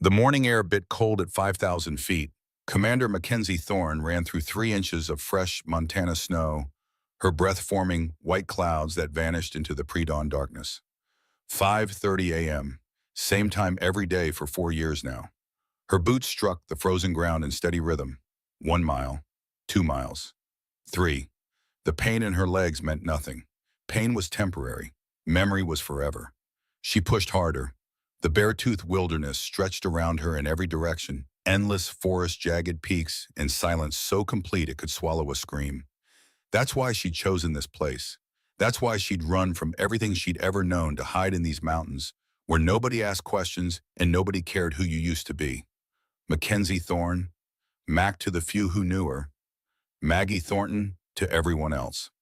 The morning air bit cold at 5,000 feet. Commander Mackenzie Thorne ran through 3 inches of fresh Montana snow, her breath forming white clouds that vanished into the pre-dawn darkness. 5:30 a.m., same time every day for 4 years now. Her boots struck the frozen ground in steady rhythm. 1 mile, 2 miles, three. The pain in her legs meant nothing. Pain was temporary. Memory was forever. She pushed harder. The bare-toothed wilderness stretched around her in every direction, endless forest jagged peaks and silence so complete it could swallow a scream. That's why she'd chosen this place. That's why she'd run from everything she'd ever known to hide in these mountains, where nobody asked questions and nobody cared who you used to be. Mackenzie Thorne, Mac to the few who knew her, Maggie Thornton to everyone else.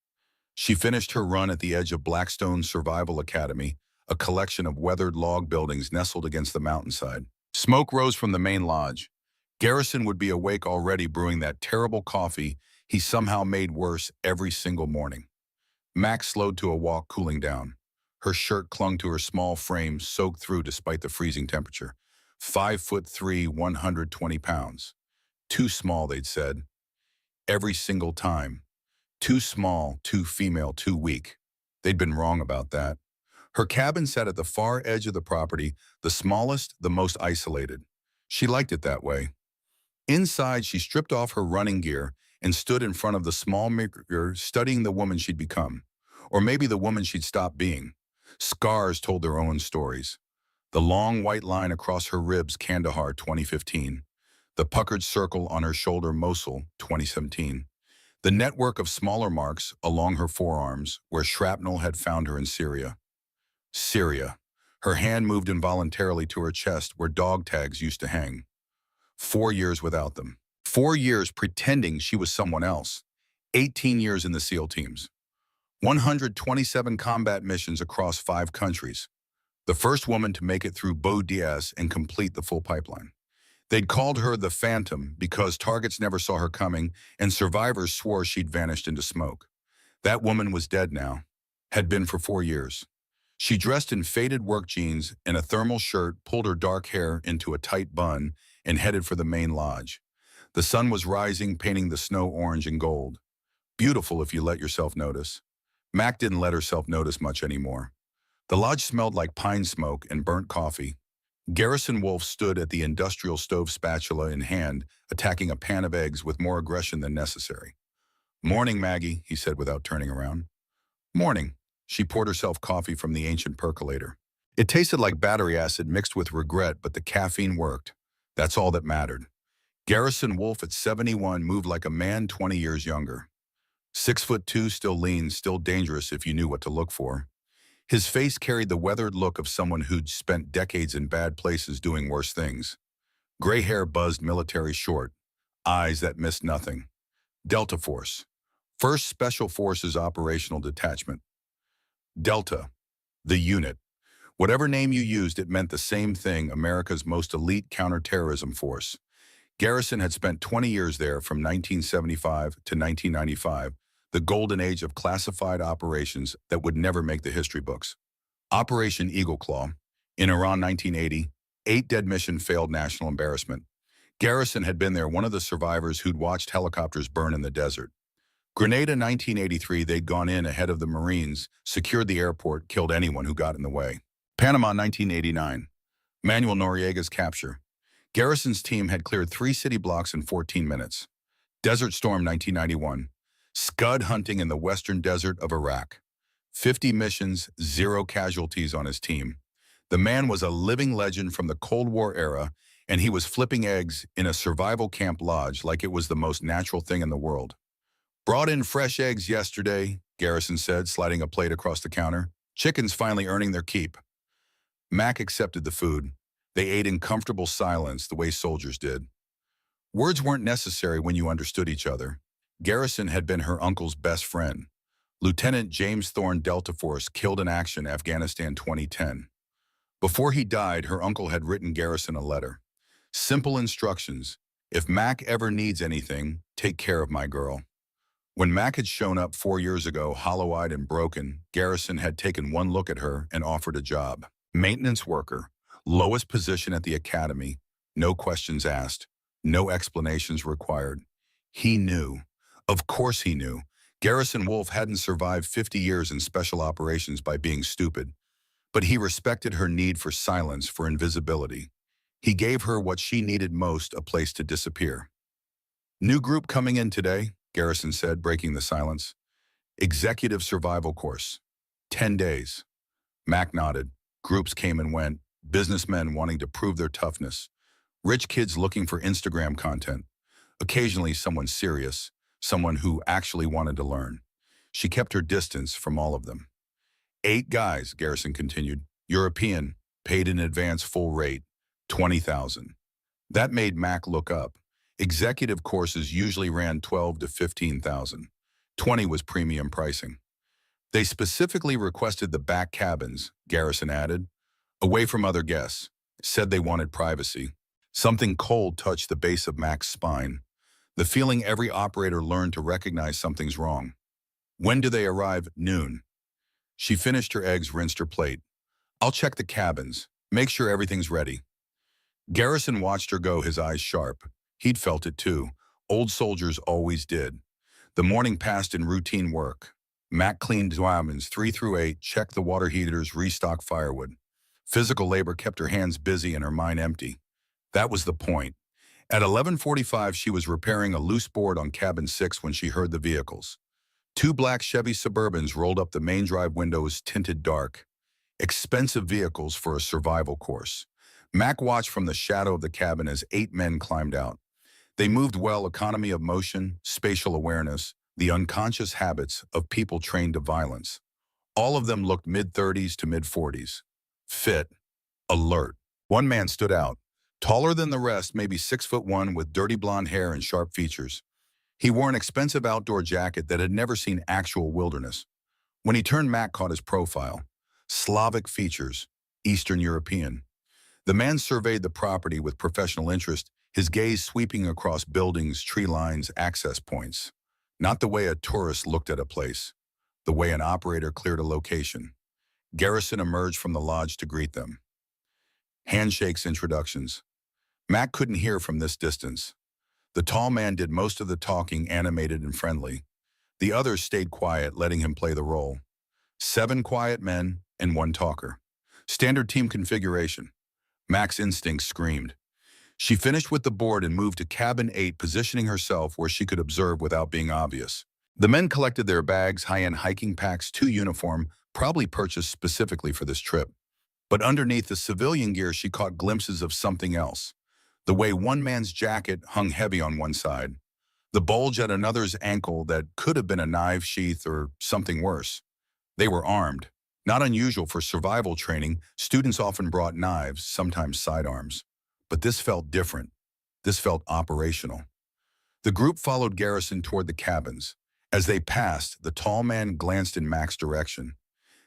She finished her run at the edge of Blackstone's Survival Academy, a collection of weathered log buildings nestled against the mountainside. Smoke rose from the main lodge. Garrison would be awake already brewing that terrible coffee he somehow made worse every single morning. Max slowed to a walk, cooling down. Her shirt clung to her small frame, soaked through despite the freezing temperature. 5'3", 120 pounds. Too small, they'd said. Every single time. Too small, too female, too weak. They'd been wrong about that. Her cabin sat at the far edge of the property, the smallest, the most isolated. She liked it that way. Inside, she stripped off her running gear and stood in front of the small mirror, studying the woman she'd become. Or maybe the woman she'd stopped being. Scars told their own stories. The long white line across her ribs, Kandahar, 2015. The puckered circle on her shoulder, Mosul, 2017. The network of smaller marks along her forearms, where shrapnel had found her in Syria. Syria. Her hand moved involuntarily to her chest, where dog tags used to hang. 4 years without them. 4 years pretending she was someone else. 18 years in the SEAL teams. 127 combat missions across 5 countries. The first woman to make it through Bo Diaz and complete the full pipeline. They'd called her the Phantom because targets never saw her coming and survivors swore she'd vanished into smoke. That woman was dead now. Had been for 4 years. She dressed in faded work jeans and a thermal shirt, pulled her dark hair into a tight bun, and headed for the main lodge. The sun was rising, painting the snow orange and gold. Beautiful if you let yourself notice. Mac didn't let herself notice much anymore. The lodge smelled like pine smoke and burnt coffee. Garrison Wolf stood at the industrial stove, spatula in hand, attacking a pan of eggs with more aggression than necessary. "Morning, Maggie," he said without turning around. "Morning." She poured herself coffee from the ancient percolator. It tasted like battery acid mixed with regret, but the caffeine worked. That's all that mattered. Garrison Wolf at 71 moved like a man 20 years younger. 6'2", still lean, still dangerous if you knew what to look for. His face carried the weathered look of someone who'd spent decades in bad places doing worse things. Gray hair buzzed military short, eyes that missed nothing. Delta Force. 1st Special Forces Operational Detachment. Delta. The unit. Whatever name you used, it meant the same thing, America's most elite counterterrorism force. Garrison had spent 20 years there from 1975 to 1995, the golden age of classified operations that would never make the history books. Operation Eagle Claw. In Iran 1980, 8 dead mission failed, national embarrassment. Garrison had been there, one of the survivors who'd watched helicopters burn in the desert. Grenada 1983, they'd gone in ahead of the Marines, secured the airport, killed anyone who got in the way. Panama 1989. Manuel Noriega's capture. Garrison's team had cleared 3 city blocks in 14 minutes. Desert Storm 1991. Scud hunting in the western desert of Iraq. 50 missions, 0 casualties on his team. The man was a living legend from the Cold War era, and he was flipping eggs in a survival camp lodge like it was the most natural thing in the world. "Brought in fresh eggs yesterday," Garrison said, sliding a plate across the counter. "Chickens finally earning their keep." Mac accepted the food. They ate in comfortable silence, the way soldiers did. Words weren't necessary when you understood each other. Garrison had been her uncle's best friend. Lieutenant James Thorne, Delta Force, killed in action, Afghanistan 2010. Before he died, her uncle had written Garrison a letter. Simple instructions. "If Mac ever needs anything, take care of my girl." When Mac had shown up 4 years ago, hollow-eyed and broken, Garrison had taken one look at her and offered a job. Maintenance worker, lowest position at the academy, No questions asked, no explanations required. He knew. Of course he knew. Garrison Wolf hadn't survived 50 years in special operations by being stupid, but he respected her need for silence, for invisibility. He gave her what she needed most, a place to disappear. New group coming in today, Garrison said, breaking the silence. Executive survival course. 10 days. Mac nodded. Groups came and went, businessmen wanting to prove their toughness, rich kids looking for Instagram content, occasionally someone serious, someone who actually wanted to learn. She kept her distance from all of them. 8 guys, Garrison continued, European, paid in advance full rate, 20,000. That made Mac look up. Executive courses usually ran 12 to 15,000. 20 was premium pricing. They specifically requested the back cabins, Garrison added, away from other guests, said they wanted privacy. Something cold touched the base of Mac's spine, the feeling every operator learned to recognize something's wrong. When do they arrive? Noon. She finished her eggs, rinsed her plate. I'll check the cabins, make sure everything's ready. Garrison watched her go, his eyes sharp. He'd felt it too. Old soldiers always did. The morning passed in routine work. Mac cleaned cabins 3 through 8, checked the water heaters, restocked firewood. Physical labor kept her hands busy and her mind empty. That was the point. At 11:45, she was repairing a loose board on cabin 6 when she heard the vehicles. 2 black Chevy Suburbans rolled up, the main drive windows tinted dark. Expensive vehicles for a survival course. Mac watched from the shadow of the cabin as 8 men climbed out. They moved well, economy of motion, spatial awareness, the unconscious habits of people trained to violence. All of them looked mid-30s to mid-40s. Fit, alert. One man stood out, taller than the rest, maybe 6'1", with dirty blonde hair and sharp features. He wore an expensive outdoor jacket that had never seen actual wilderness. When he turned, Mac caught his profile. Slavic features, Eastern European. The man surveyed the property with professional interest, his gaze sweeping across buildings, tree lines, access points. Not the way a tourist looked at a place, the way an operator cleared a location. Garrison emerged from the lodge to greet them. Handshakes, introductions. Mac couldn't hear from this distance. The tall man did most of the talking, animated and friendly. The others stayed quiet, letting him play the role. 7 quiet men and 1 talker. Standard team configuration. Mac's instincts screamed. She finished with the board and moved to cabin 8, positioning herself where she could observe without being obvious. The men collected their bags, high-end hiking packs, 2 uniform, probably purchased specifically for this trip. But underneath the civilian gear, she caught glimpses of something else. The way one man's jacket hung heavy on one side. The bulge at another's ankle that could have been a knife sheath or something worse. They were armed. Not unusual for survival training, students often brought knives, sometimes sidearms. But this felt different. This felt operational. The group followed Garrison toward the cabins. As they passed, the tall man glanced in Mac's direction.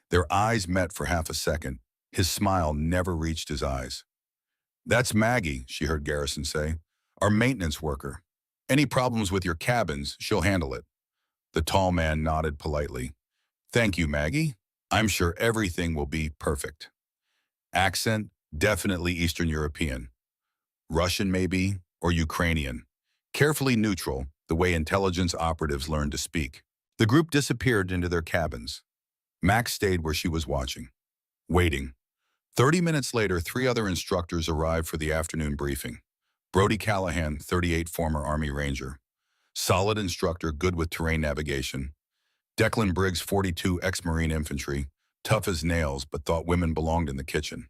Their eyes met for half a second. His smile never reached his eyes. "That's Maggie," she heard Garrison say, "our maintenance worker. Any problems with your cabins, she'll handle it." The tall man nodded politely. "Thank you, Maggie. I'm sure everything will be perfect." Accent, definitely Eastern European. Russian maybe, or Ukrainian. Carefully neutral, the way intelligence operatives learn to speak. The group disappeared into their cabins. Max stayed where she was watching, waiting. 30 minutes later, 3 other instructors arrived for the afternoon briefing. Brody Callahan, 38, former Army Ranger. Solid instructor, good with terrain navigation. Declan Briggs, 42, ex-Marine infantry. Tough as nails, but thought women belonged in the kitchen.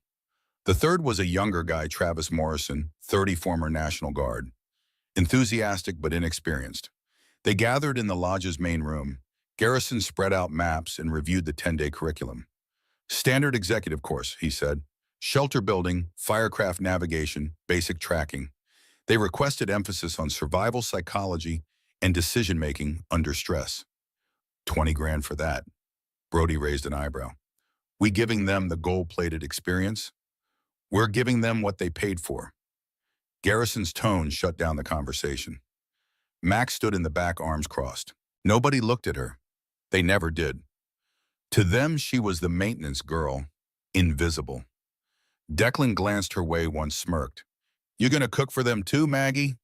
The third was a younger guy, Travis Morrison, 30, former National Guard. Enthusiastic but inexperienced. They gathered in the lodge's main room. Garrison spread out maps and reviewed the 10-day curriculum. "Standard executive course," he said. "Shelter building, firecraft navigation, basic tracking." They requested emphasis on survival psychology and decision-making under stress. 20 grand for that. Brody raised an eyebrow. "We giving them the gold-plated experience? We're giving them what they paid for." Garrison's tone shut down the conversation. Max stood in the back, arms crossed. Nobody looked at her. They never did. To them, she was the maintenance girl, invisible. Declan glanced her way, once smirked. You gonna cook for them too, Maggie?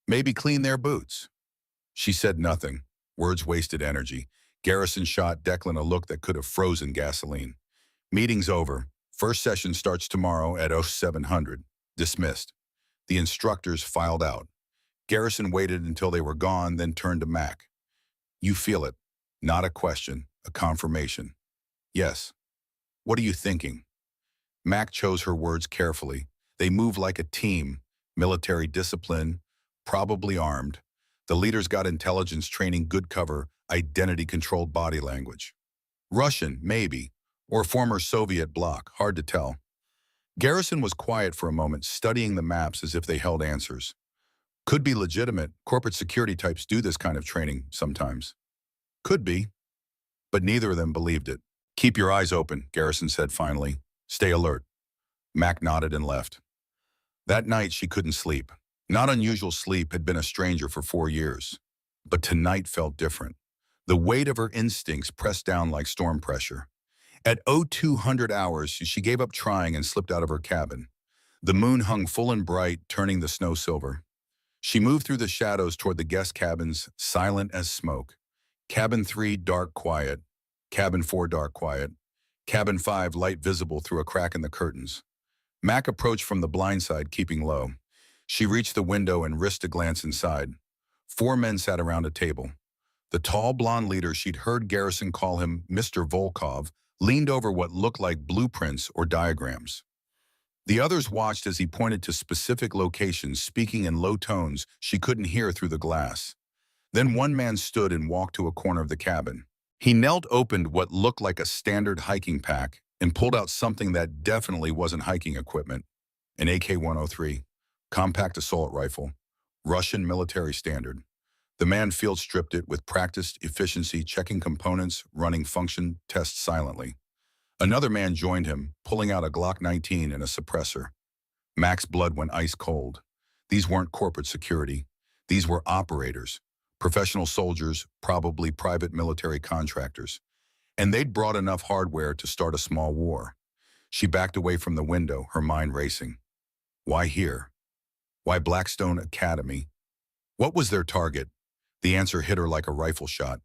Maybe clean their boots?" She said nothing. Words wasted energy. Garrison shot Declan a look that could have frozen gasoline. "Meeting's over. First session starts tomorrow at 0700. Dismissed." The instructors filed out. Garrison waited until they were gone, then turned to Mac. "You feel it. Not a question, a confirmation." "Yes." "What are you thinking?" Mac chose her words carefully. They move like a team, military discipline, probably armed. The leaders got intelligence training, good cover, identity-controlled body language. Russian, maybe, or former Soviet bloc, hard to tell. Garrison was quiet for a moment, studying the maps as if they held answers. Could be legitimate. Corporate security types do this kind of training sometimes. Could be, but neither of them believed it. "Keep your eyes open," Garrison said finally. "Stay alert." Mac nodded and left. That night she couldn't sleep. Not unusual sleep, had been a stranger for 4 years. But tonight felt different. The weight of her instincts pressed down like storm pressure. At 0200 hours, she gave up trying and slipped out of her cabin. The moon hung full and bright, turning the snow silver. She moved through the shadows toward the guest cabins, silent as smoke. Cabin 3, dark, quiet. Cabin 4, dark, quiet. Cabin 5, light visible through a crack in the curtains. Mac approached from the blind side, keeping low. She reached the window and risked a glance inside. 4 men sat around a table. The tall, blond leader, she'd heard Garrison call him Mr. Volkov, leaned over what looked like blueprints or diagrams. The others watched as he pointed to specific locations, speaking in low tones she couldn't hear through the glass. Then one man stood and walked to a corner of the cabin. He knelt, opened what looked like a standard hiking pack, and pulled out something that definitely wasn't hiking equipment. An AK-103, compact assault rifle, Russian military standard. The man field stripped it with practiced efficiency, checking components, running function tests silently. Another man joined him, pulling out a Glock 19 and a suppressor. Mac's blood went ice cold. These weren't corporate security. These were operators, professional soldiers, probably private military contractors. And they'd brought enough hardware to start a small war. She backed away from the window, her mind racing. Why here? Why Blackstone Academy? What was their target? The answer hit her like a rifle shot.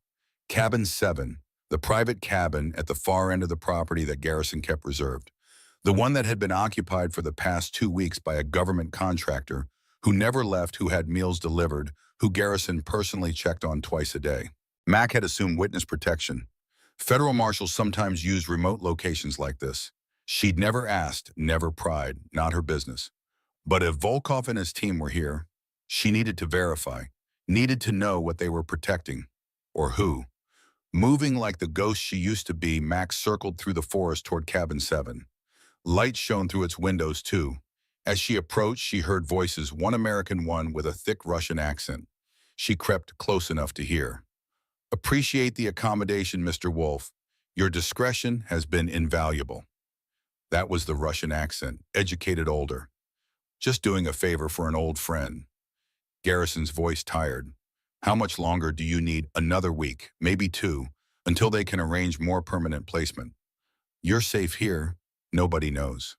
Cabin 7, the private cabin at the far end of the property that Garrison kept reserved. The one that had been occupied for the past 2 weeks by a government contractor who never left, who had meals delivered, who Garrison personally checked on twice a day. Mac had assumed witness protection. Federal marshals sometimes used remote locations like this. She'd never asked, never pried, not her business. But if Volkov and his team were here, she needed to verify, needed to know what they were protecting, or who. Moving like the ghost she used to be, Max circled through the forest toward Cabin 7. Light shone through its windows, too. As she approached, she heard voices, one American, one with a thick Russian accent. She crept close enough to hear. "Appreciate the accommodation, Mr. Wolf. Your discretion has been invaluable." That was the Russian accent, educated, older. "Just doing a favor for an old friend." Garrison's voice tired. "How much longer do you need?" "Another week, maybe 2, until they can arrange more permanent placement. You're safe here. Nobody knows."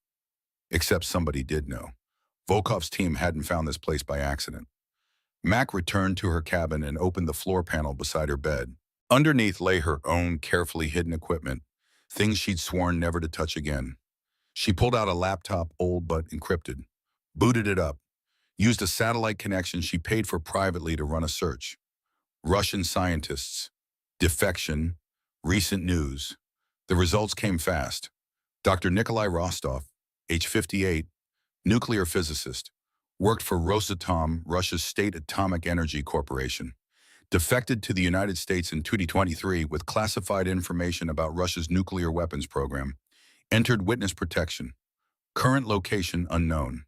Except somebody did know. Volkov's team hadn't found this place by accident. Mac returned to her cabin and opened the floor panel beside her bed. Underneath lay her own carefully hidden equipment, things she'd sworn never to touch again. She pulled out a laptop, old but encrypted, booted it up, used a satellite connection she paid for privately to run a search. Russian scientists, defection, recent news. The results came fast. Dr. Nikolai Rostov, age 58, nuclear physicist, worked for Rosatom, Russia's state atomic energy corporation. Defected to the United States in 2023 with classified information about Russia's nuclear weapons program. Entered witness protection. Current location unknown.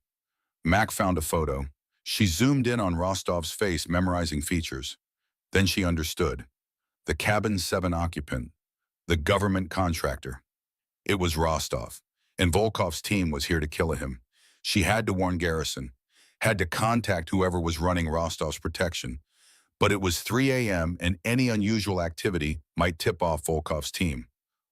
Mac found a photo. She zoomed in on Rostov's face, memorizing features. Then she understood. The Cabin 7 occupant. The government contractor. It was Rostov, and Volkov's team was here to kill him. She had to warn Garrison, had to contact whoever was running Rostov's protection. But it was 3 a.m. and any unusual activity might tip off Volkov's team.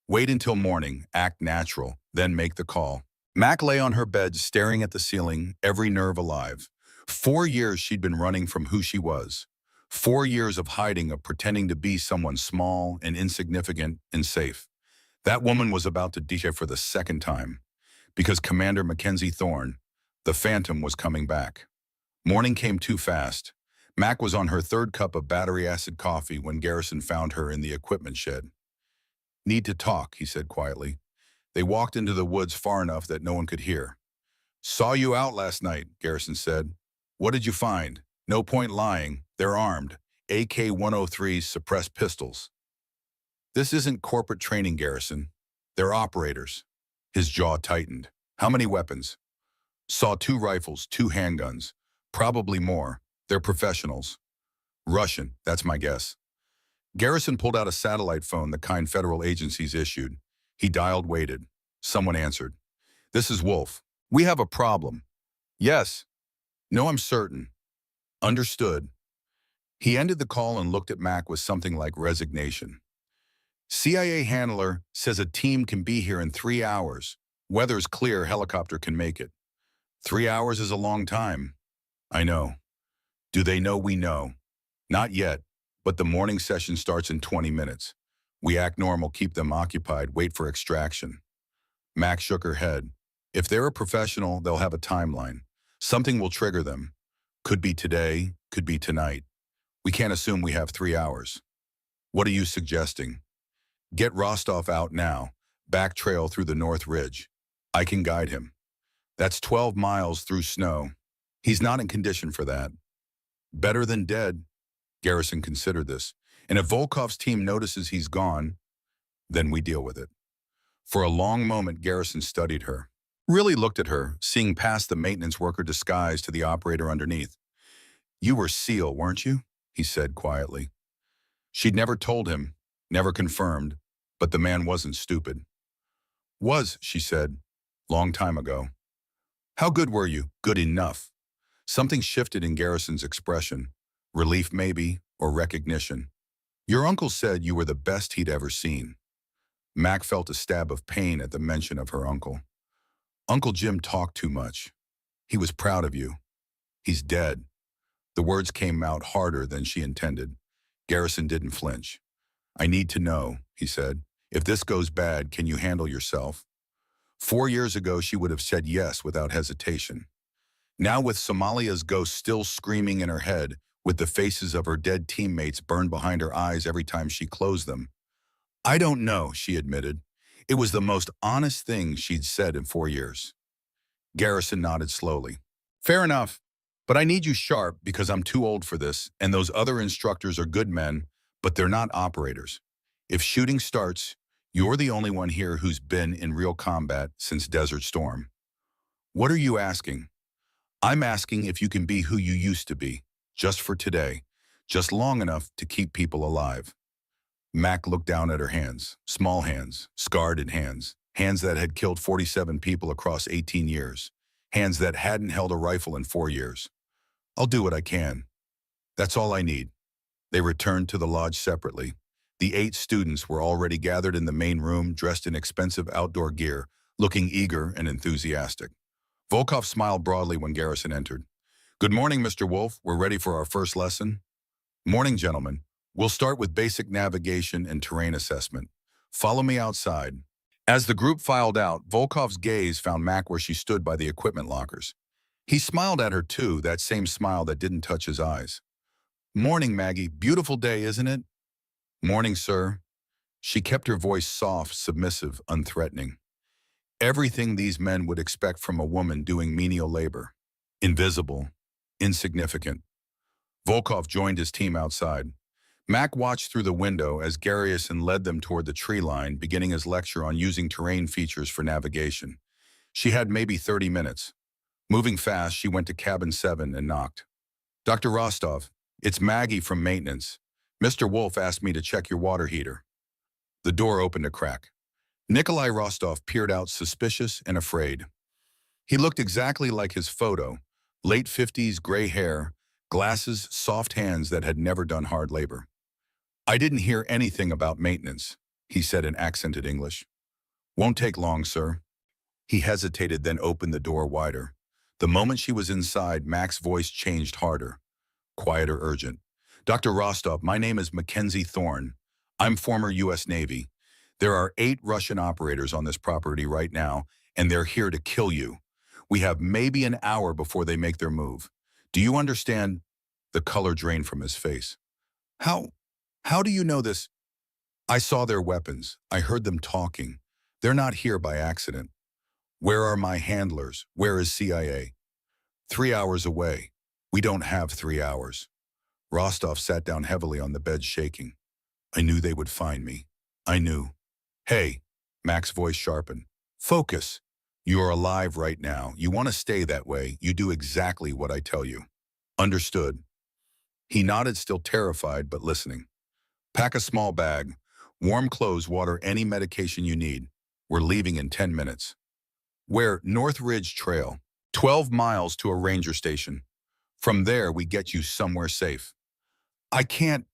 Wait until morning, act natural, then make the call. Mac lay on her bed staring at the ceiling, every nerve alive. 4 years she'd been running from who she was. 4 years of hiding, of pretending to be someone small and insignificant and safe. That woman was about to DJ for the second time, because Commander Mackenzie Thorne, the Phantom, was coming back. Morning came too fast. Mac was on her third cup of battery acid coffee when Garrison found her in the equipment shed. "Need to talk," he said quietly. They walked into the woods far enough that no one could hear. "Saw you out last night," Garrison said. "What did you find?" "No point lying. They're armed. AK-103s, suppressed pistols." "This isn't corporate training, Garrison. They're operators." His jaw tightened. "How many weapons?" "Saw 2 rifles, 2 handguns. Probably more. They're professionals." "Russian, that's my guess." Garrison pulled out a satellite phone, the kind federal agencies issued. He dialed, waited. Someone answered. "This is Wolf. We have a problem." "Yes." "No, I'm certain." "Understood." He ended the call and looked at Mac with something like resignation. "CIA handler says a team can be here in 3 hours. Weather's clear, helicopter can make it." 3 hours is a long time. "I know." "Do they know we know?" "Not yet, but the morning session starts in 20 minutes. We act normal, keep them occupied, wait for extraction." Mac shook her head. "If they're a professional, they'll have a timeline. Something will trigger them. Could be today, could be tonight. We can't assume we have 3 hours." "What are you suggesting?" "Get Rostov out now, back trail through the North Ridge. I can guide him. That's 12 miles through snow. He's not in condition for that." "Better than dead." Garrison considered this. "And if Volkov's team notices he's gone, then we deal with it." For a long moment, Garrison studied her. Really looked at her, seeing past the maintenance worker disguise to the operator underneath. "You were SEAL, weren't you?" he said quietly. She'd never told him, never confirmed, but the man wasn't stupid. "Was," she said, "long time ago." "How good were you?" "Good enough." Something shifted in Garrison's expression. Relief maybe, or recognition. "Your uncle said you were the best he'd ever seen." Mac felt a stab of pain at the mention of her uncle. "Uncle Jim talked too much. He was proud of you. He's dead." The words came out harder than she intended. Garrison didn't flinch. "I need to know," he said. "If this goes bad, can you handle yourself?" 4 years ago, she would have said yes without hesitation. Now, with Somalia's ghost still screaming in her head, with the faces of her dead teammates burned behind her eyes every time she closed them. "I don't know," she admitted. It was the most honest thing she'd said in 4 years. Garrison nodded slowly. "Fair enough, but I need you sharp because I'm too old for this, and those other instructors are good men, but they're not operators. If shooting starts, you're the only one here who's been in real combat since Desert Storm." "What are you asking?" "I'm asking if you can be who you used to be, just for today, just long enough to keep people alive." Mac looked down at her hands, small hands, scarred hands, hands that had killed 47 people across 18 years, hands that hadn't held a rifle in 4 years. "I'll do what I can. That's all I need." They returned to the lodge separately. The 8 students were already gathered in the main room, dressed in expensive outdoor gear, looking eager and enthusiastic. Volkov smiled broadly when Garrison entered. "Good morning, Mr. Wolf. We're ready for our first lesson." "Morning, gentlemen. We'll start with basic navigation and terrain assessment. Follow me outside." As the group filed out, Volkov's gaze found Mac where she stood by the equipment lockers. He smiled at her too, that same smile that didn't touch his eyes. "Morning, Maggie. Beautiful day, isn't it?" "Morning, sir." She kept her voice soft, submissive, unthreatening. Everything these men would expect from a woman doing menial labor. Invisible, insignificant. Volkov joined his team outside. Mac watched through the window as Garrison led them toward the tree line, beginning his lecture on using terrain features for navigation. She had maybe 30 minutes. Moving fast, she went to cabin 7 and knocked. "Dr. Rostov, it's Maggie from maintenance. Mr. Wolf asked me to check your water heater." The door opened a crack. Nikolai Rostov peered out, suspicious and afraid. He looked exactly like his photo, late 50s, gray hair, glasses, soft hands that had never done hard labor. "I didn't hear anything about maintenance," he said in accented English. "Won't take long, sir." He hesitated, then opened the door wider. The moment she was inside, Mac's voice changed harder, quieter, urgent. Dr. Rostov, my name is Mackenzie Thorne. I'm former U.S. Navy. There are 8 Russian operators on this property right now, and they're here to kill you. We have maybe an hour before they make their move. Do you understand? The color drained from his face. How? How do you know this? I saw their weapons. I heard them talking. They're not here by accident. Where are my handlers? Where is CIA? 3 hours away. We don't have 3 hours. Rostov sat down heavily on the bed, shaking. I knew they would find me. I knew. Hey, Mac's voice sharpened. Focus. You're alive right now. You want to stay that way. You do exactly what I tell you. Understood. He nodded, still terrified, but listening. Pack a small bag. Warm clothes, water, any medication you need. We're leaving in 10 minutes. Where? North Ridge Trail. 12 miles to a ranger station. From there, we get you somewhere safe. I can't.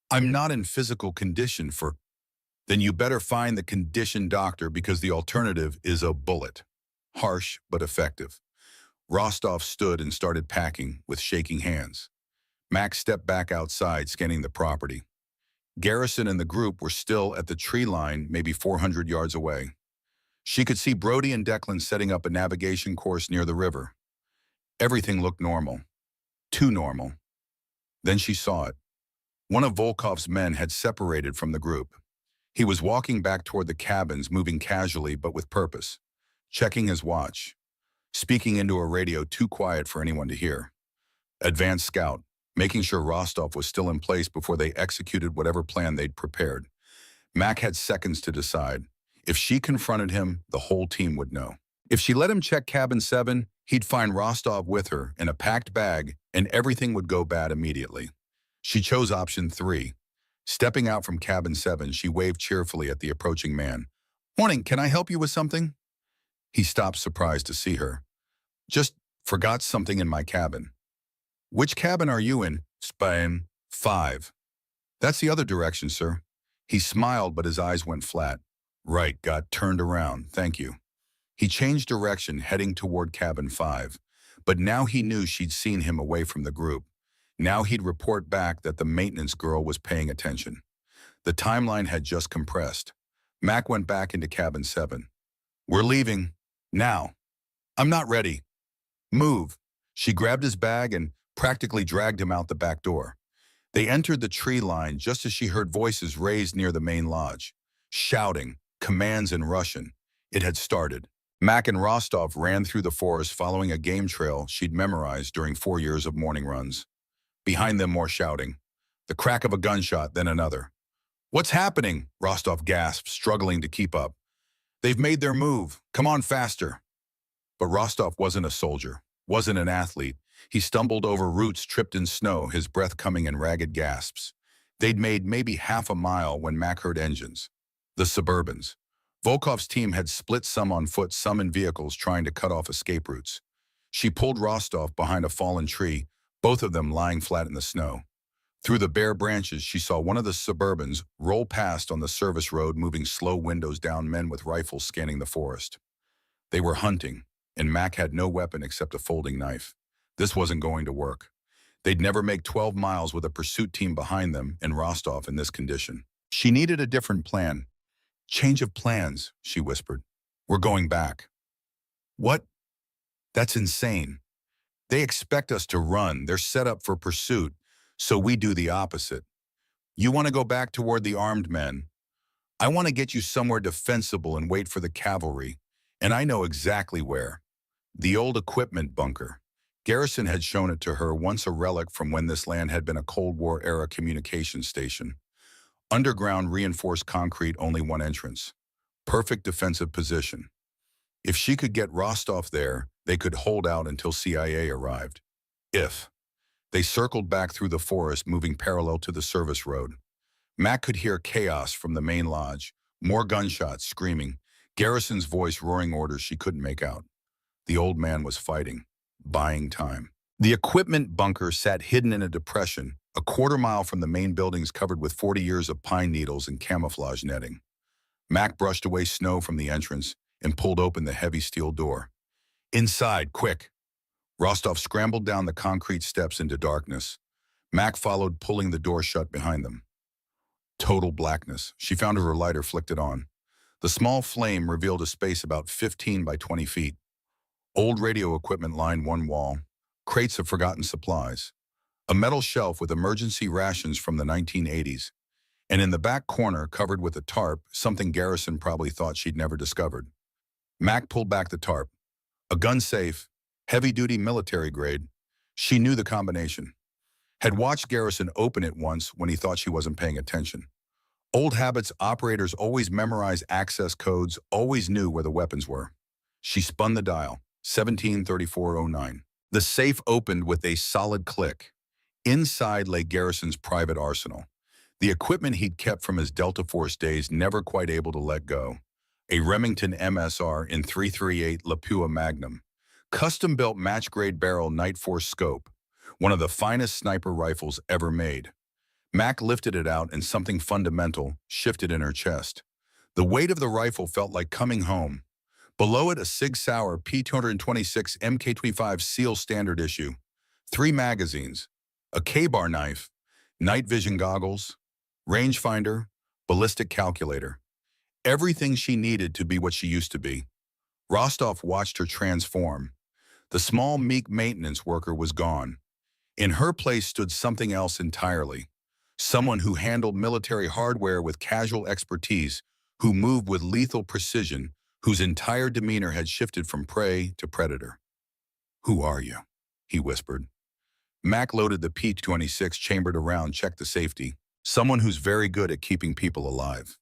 I'm not in physical condition for. Then you better find the condition doctor, because the alternative is a bullet. Harsh but effective. Rostov stood and started packing with shaking hands. Mac stepped back outside, scanning the property. Garrison and the group were still at the tree line, maybe 400 yards away. She could see Brody and Declan setting up a navigation course near the river. Everything looked normal. Too normal. Then she saw it. One of Volkov's men had separated from the group. He was walking back toward the cabins, moving casually but with purpose, checking his watch, speaking into a radio too quiet for anyone to hear. Advanced scout, making sure Rostov was still in place before they executed whatever plan they'd prepared. Mac had seconds to decide. If she confronted him, the whole team would know. If she let him check cabin 7, he'd find Rostov with her in a packed bag, and everything would go bad immediately. She chose option 3. Stepping out from cabin 7, she waved cheerfully at the approaching man. Morning, can I help you with something? He stopped, surprised to see her. Just forgot something in my cabin. Which cabin are you in? Spain 5. That's the other direction, sir. He smiled, but his eyes went flat. Right, got turned around, thank you. He changed direction, heading toward cabin 5. But now he knew she'd seen him away from the group. Now he'd report back that the maintenance girl was paying attention. The timeline had just compressed. Mac went back into cabin 7. We're leaving. Now. I'm not ready. Move. She grabbed his bag and practically dragged him out the back door. They entered the tree line just as she heard voices raised near the main lodge. Shouting, commands in Russian. It had started. Mac and Rostov ran through the forest following a game trail she'd memorized during 4 years of morning runs. Behind them, more shouting. The crack of a gunshot, then another. What's happening? Rostov gasped, struggling to keep up. They've made their move. Come on faster. But Rostov wasn't a soldier, wasn't an athlete. He stumbled over roots, tripped in snow, his breath coming in ragged gasps. They'd made maybe half a mile when Mac heard engines. The Suburbans. Volkov's team had split, some on foot, some in vehicles, trying to cut off escape routes. She pulled Rostov behind a fallen tree, both of them lying flat in the snow. Through the bare branches, she saw one of the Suburbans roll past on the service road, moving slow, windows down, men with rifles scanning the forest. They were hunting, and Mac had no weapon except a folding knife. This wasn't going to work. They'd never make 12 miles with a pursuit team behind them and Rostov in this condition. She needed a different plan. Change of plans, she whispered. We're going back. What? That's insane. They expect us to run. They're set up for pursuit, so we do the opposite. You want to go back toward the armed men. I want to get you somewhere defensible and wait for the cavalry, and I know exactly where. The old equipment bunker. Garrison had shown it to her, once a relic from when this land had been a Cold War-era communications station. Underground, reinforced concrete, only one entrance. Perfect defensive position. If she could get Rostov there, they could hold out until CIA arrived. If. They circled back through the forest, moving parallel to the service road. Mac could hear chaos from the main lodge. More gunshots, screaming. Garrison's voice roaring orders she couldn't make out. The old man was fighting, buying time. The equipment bunker sat hidden in a depression, a quarter-mile from the main buildings, covered with 40 years of pine needles and camouflage netting. Mac brushed away snow from the entrance and pulled open the heavy steel door. Inside, quick! Rostov scrambled down the concrete steps into darkness. Mac followed, pulling the door shut behind them. Total blackness. She found her lighter, flicked it on. The small flame revealed a space about 15 by 20 feet. Old radio equipment lined one wall, crates of forgotten supplies, a metal shelf with emergency rations from the 1980s, and in the back corner, covered with a tarp, something Garrison probably thought she'd never discovered. Mac pulled back the tarp. A gun safe, heavy-duty military grade. She knew the combination. Had watched Garrison open it once when he thought she wasn't paying attention. Old habits, operators always memorized access codes, always knew where the weapons were. She spun the dial, 173409. The safe opened with a solid click. Inside lay Garrison's private arsenal. The equipment he'd kept from his Delta Force days, never quite able to let go. A Remington MSR in .338 Lapua Magnum. Custom-built match-grade barrel Night Force scope. One of the finest sniper rifles ever made. Mac lifted it out and something fundamental shifted in her chest. The weight of the rifle felt like coming home. Below it, a Sig Sauer P226 MK25 Seal Standard Issue. 3 magazines, a K-bar knife, night vision goggles, rangefinder, ballistic calculator. Everything she needed to be what she used to be. Rostov watched her transform. The small, meek maintenance worker was gone. In her place stood something else entirely. Someone who handled military hardware with casual expertise, who moved with lethal precision, whose entire demeanor had shifted from prey to predator. "Who are you?" he whispered. Mac loaded the P-26, chambered around, checked the safety. "Someone who's very good at keeping people alive.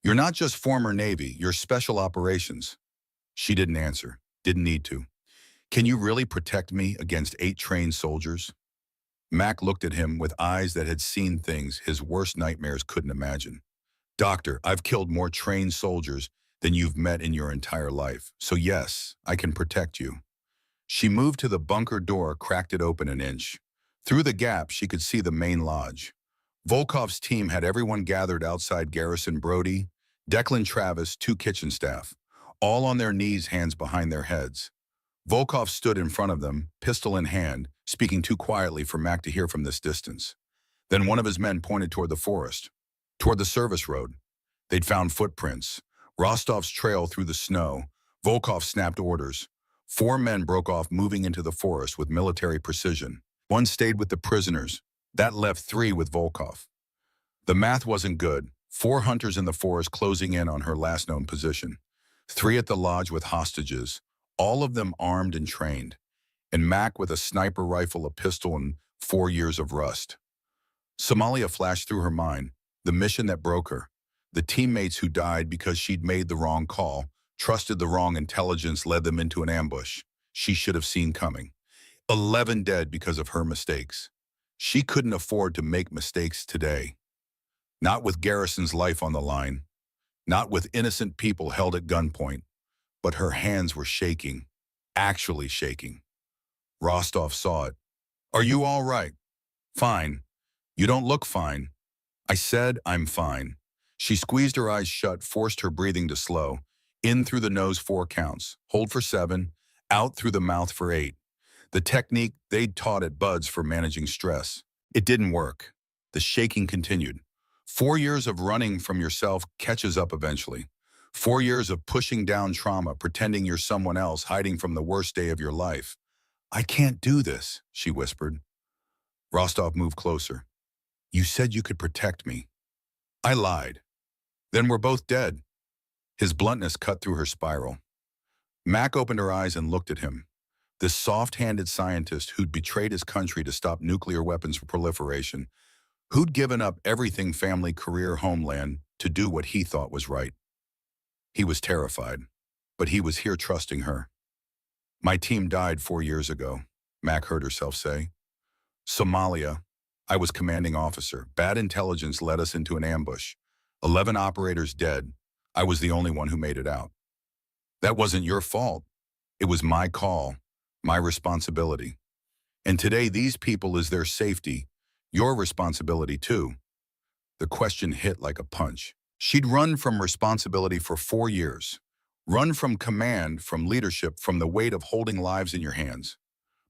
You're not just former Navy, you're special operations." She didn't answer, didn't need to. "Can you really protect me against 8 trained soldiers?" Mac looked at him with eyes that had seen things his worst nightmares couldn't imagine. "Doctor, I've killed more trained soldiers than you've met in your entire life, so yes, I can protect you." She moved to the bunker door, cracked it open an inch. Through the gap, she could see the main lodge. Volkov's team had everyone gathered outside. Garrison, Brody, Declan Travis, 2 kitchen staff, all on their knees, hands behind their heads. Volkov stood in front of them, pistol in hand, speaking too quietly for Mac to hear from this distance. Then one of his men pointed toward the forest, toward the service road. They'd found footprints. Rostov's trail through the snow. Volkov snapped orders. 4 men broke off, moving into the forest with military precision. 1 stayed with the prisoners. That left 3 with Volkov. The math wasn't good. 4 hunters in the forest closing in on her last known position. 3 at the lodge with hostages, all of them armed and trained. And Mac with a sniper rifle, a pistol, and 4 years of rust. Somalia flashed through her mind. The mission that broke her. The teammates who died because she'd made the wrong call, trusted the wrong intelligence, led them into an ambush she should have seen coming. 11 dead because of her mistakes. She couldn't afford to make mistakes today. Not with Garrison's life on the line. Not with innocent people held at gunpoint. But her hands were shaking. Actually shaking. Rostov saw it. "Are you all right?" "Fine." "You don't look fine." "I said I'm fine." She squeezed her eyes shut, forced her breathing to slow. In through the nose 4 counts, hold for 7, out through the mouth for 8. The technique they'd taught at Buds for managing stress. It didn't work. The shaking continued. 4 years of running from yourself catches up eventually. 4 years of pushing down trauma, pretending you're someone else, hiding from the worst day of your life. "I can't do this," she whispered. Rostov moved closer. "You said you could protect me." "I lied." "Then we're both dead." His bluntness cut through her spiral. Mac opened her eyes and looked at him. This soft-handed scientist who'd betrayed his country to stop nuclear weapons proliferation, who'd given up everything, family, career, homeland, to do what he thought was right. He was terrified, but he was here trusting her. "My team died 4 years ago," Mac heard herself say. "Somalia. I was commanding officer. Bad intelligence led us into an ambush. 11 operators dead. I was the only one who made it out. That wasn't your fault. It was my call, my responsibility. And today these people is their safety, your responsibility too." The question hit like a punch. She'd run from responsibility for 4 years. Run from command, from leadership, from the weight of holding lives in your hands.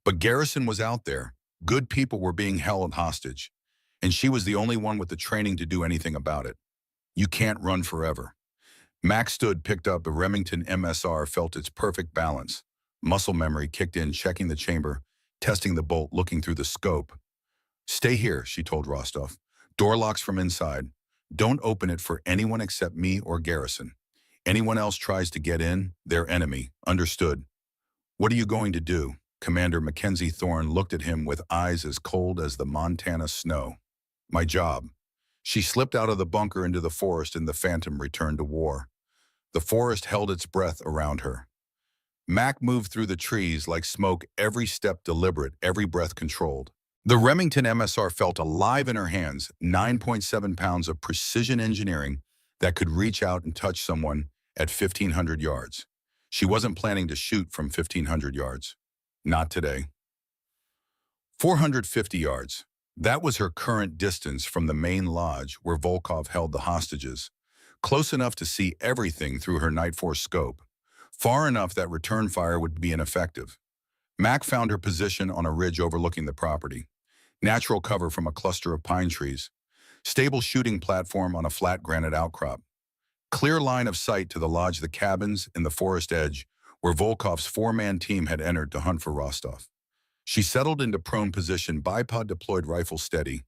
But Garrison was out there. Good people were being held hostage, and she was the only one with the training to do anything about it. You can't run forever. Max stood, picked up a Remington MSR, felt its perfect balance. Muscle memory kicked in, checking the chamber, testing the bolt, looking through the scope. Stay here, she told Rostov. Door locks from inside. Don't open it for anyone except me or Garrison. Anyone else tries to get in, their enemy. Understood. What are you going to do? Commander Mackenzie Thorne looked at him with eyes as cold as the Montana snow. My job. She slipped out of the bunker into the forest and the Phantom returned to war. The forest held its breath around her. Mac moved through the trees like smoke, every step deliberate, every breath controlled. The Remington MSR felt alive in her hands, 9.7 pounds of precision engineering that could reach out and touch someone at 1,500 yards. She wasn't planning to shoot from 1,500 yards. Not today. 450 yards. That was her current distance from the main lodge where Volkov held the hostages. Close enough to see everything through her Night Force scope. Far enough that return fire would be ineffective. Mac found her position on a ridge overlooking the property. Natural cover from a cluster of pine trees. Stable shooting platform on a flat granite outcrop. Clear line of sight to the lodge, the cabins, and the forest edge where Volkov's four-man team had entered to hunt for Rostov. She settled into prone position, bipod deployed, rifle steady,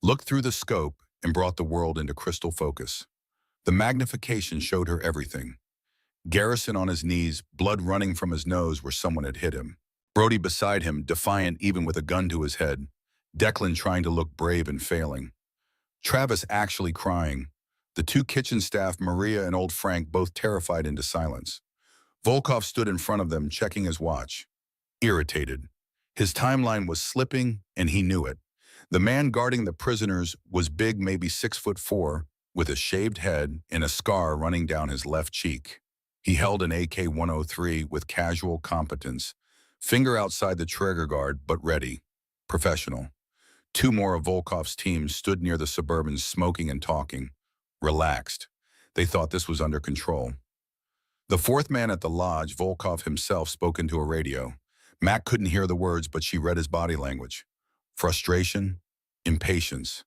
looked through the scope, and brought the world into crystal focus. The magnification showed her everything. Garrison on his knees, blood running from his nose where someone had hit him. Brody beside him, defiant even with a gun to his head. Declan trying to look brave and failing. Travis actually crying. The two kitchen staff, Maria and old Frank, both terrified into silence. Volkov stood in front of them, checking his watch. Irritated. His timeline was slipping, and he knew it. The man guarding the prisoners was big, maybe 6'4", with a shaved head and a scar running down his left cheek. He held an AK-103 with casual competence, finger outside the trigger guard, but ready. Professional. Two more of Volkov's team stood near the Suburbans, smoking and talking. Relaxed. They thought this was under control. The fourth man at the lodge, Volkov himself, spoke into a radio. Mac couldn't hear the words, but she read his body language. Frustration, impatience.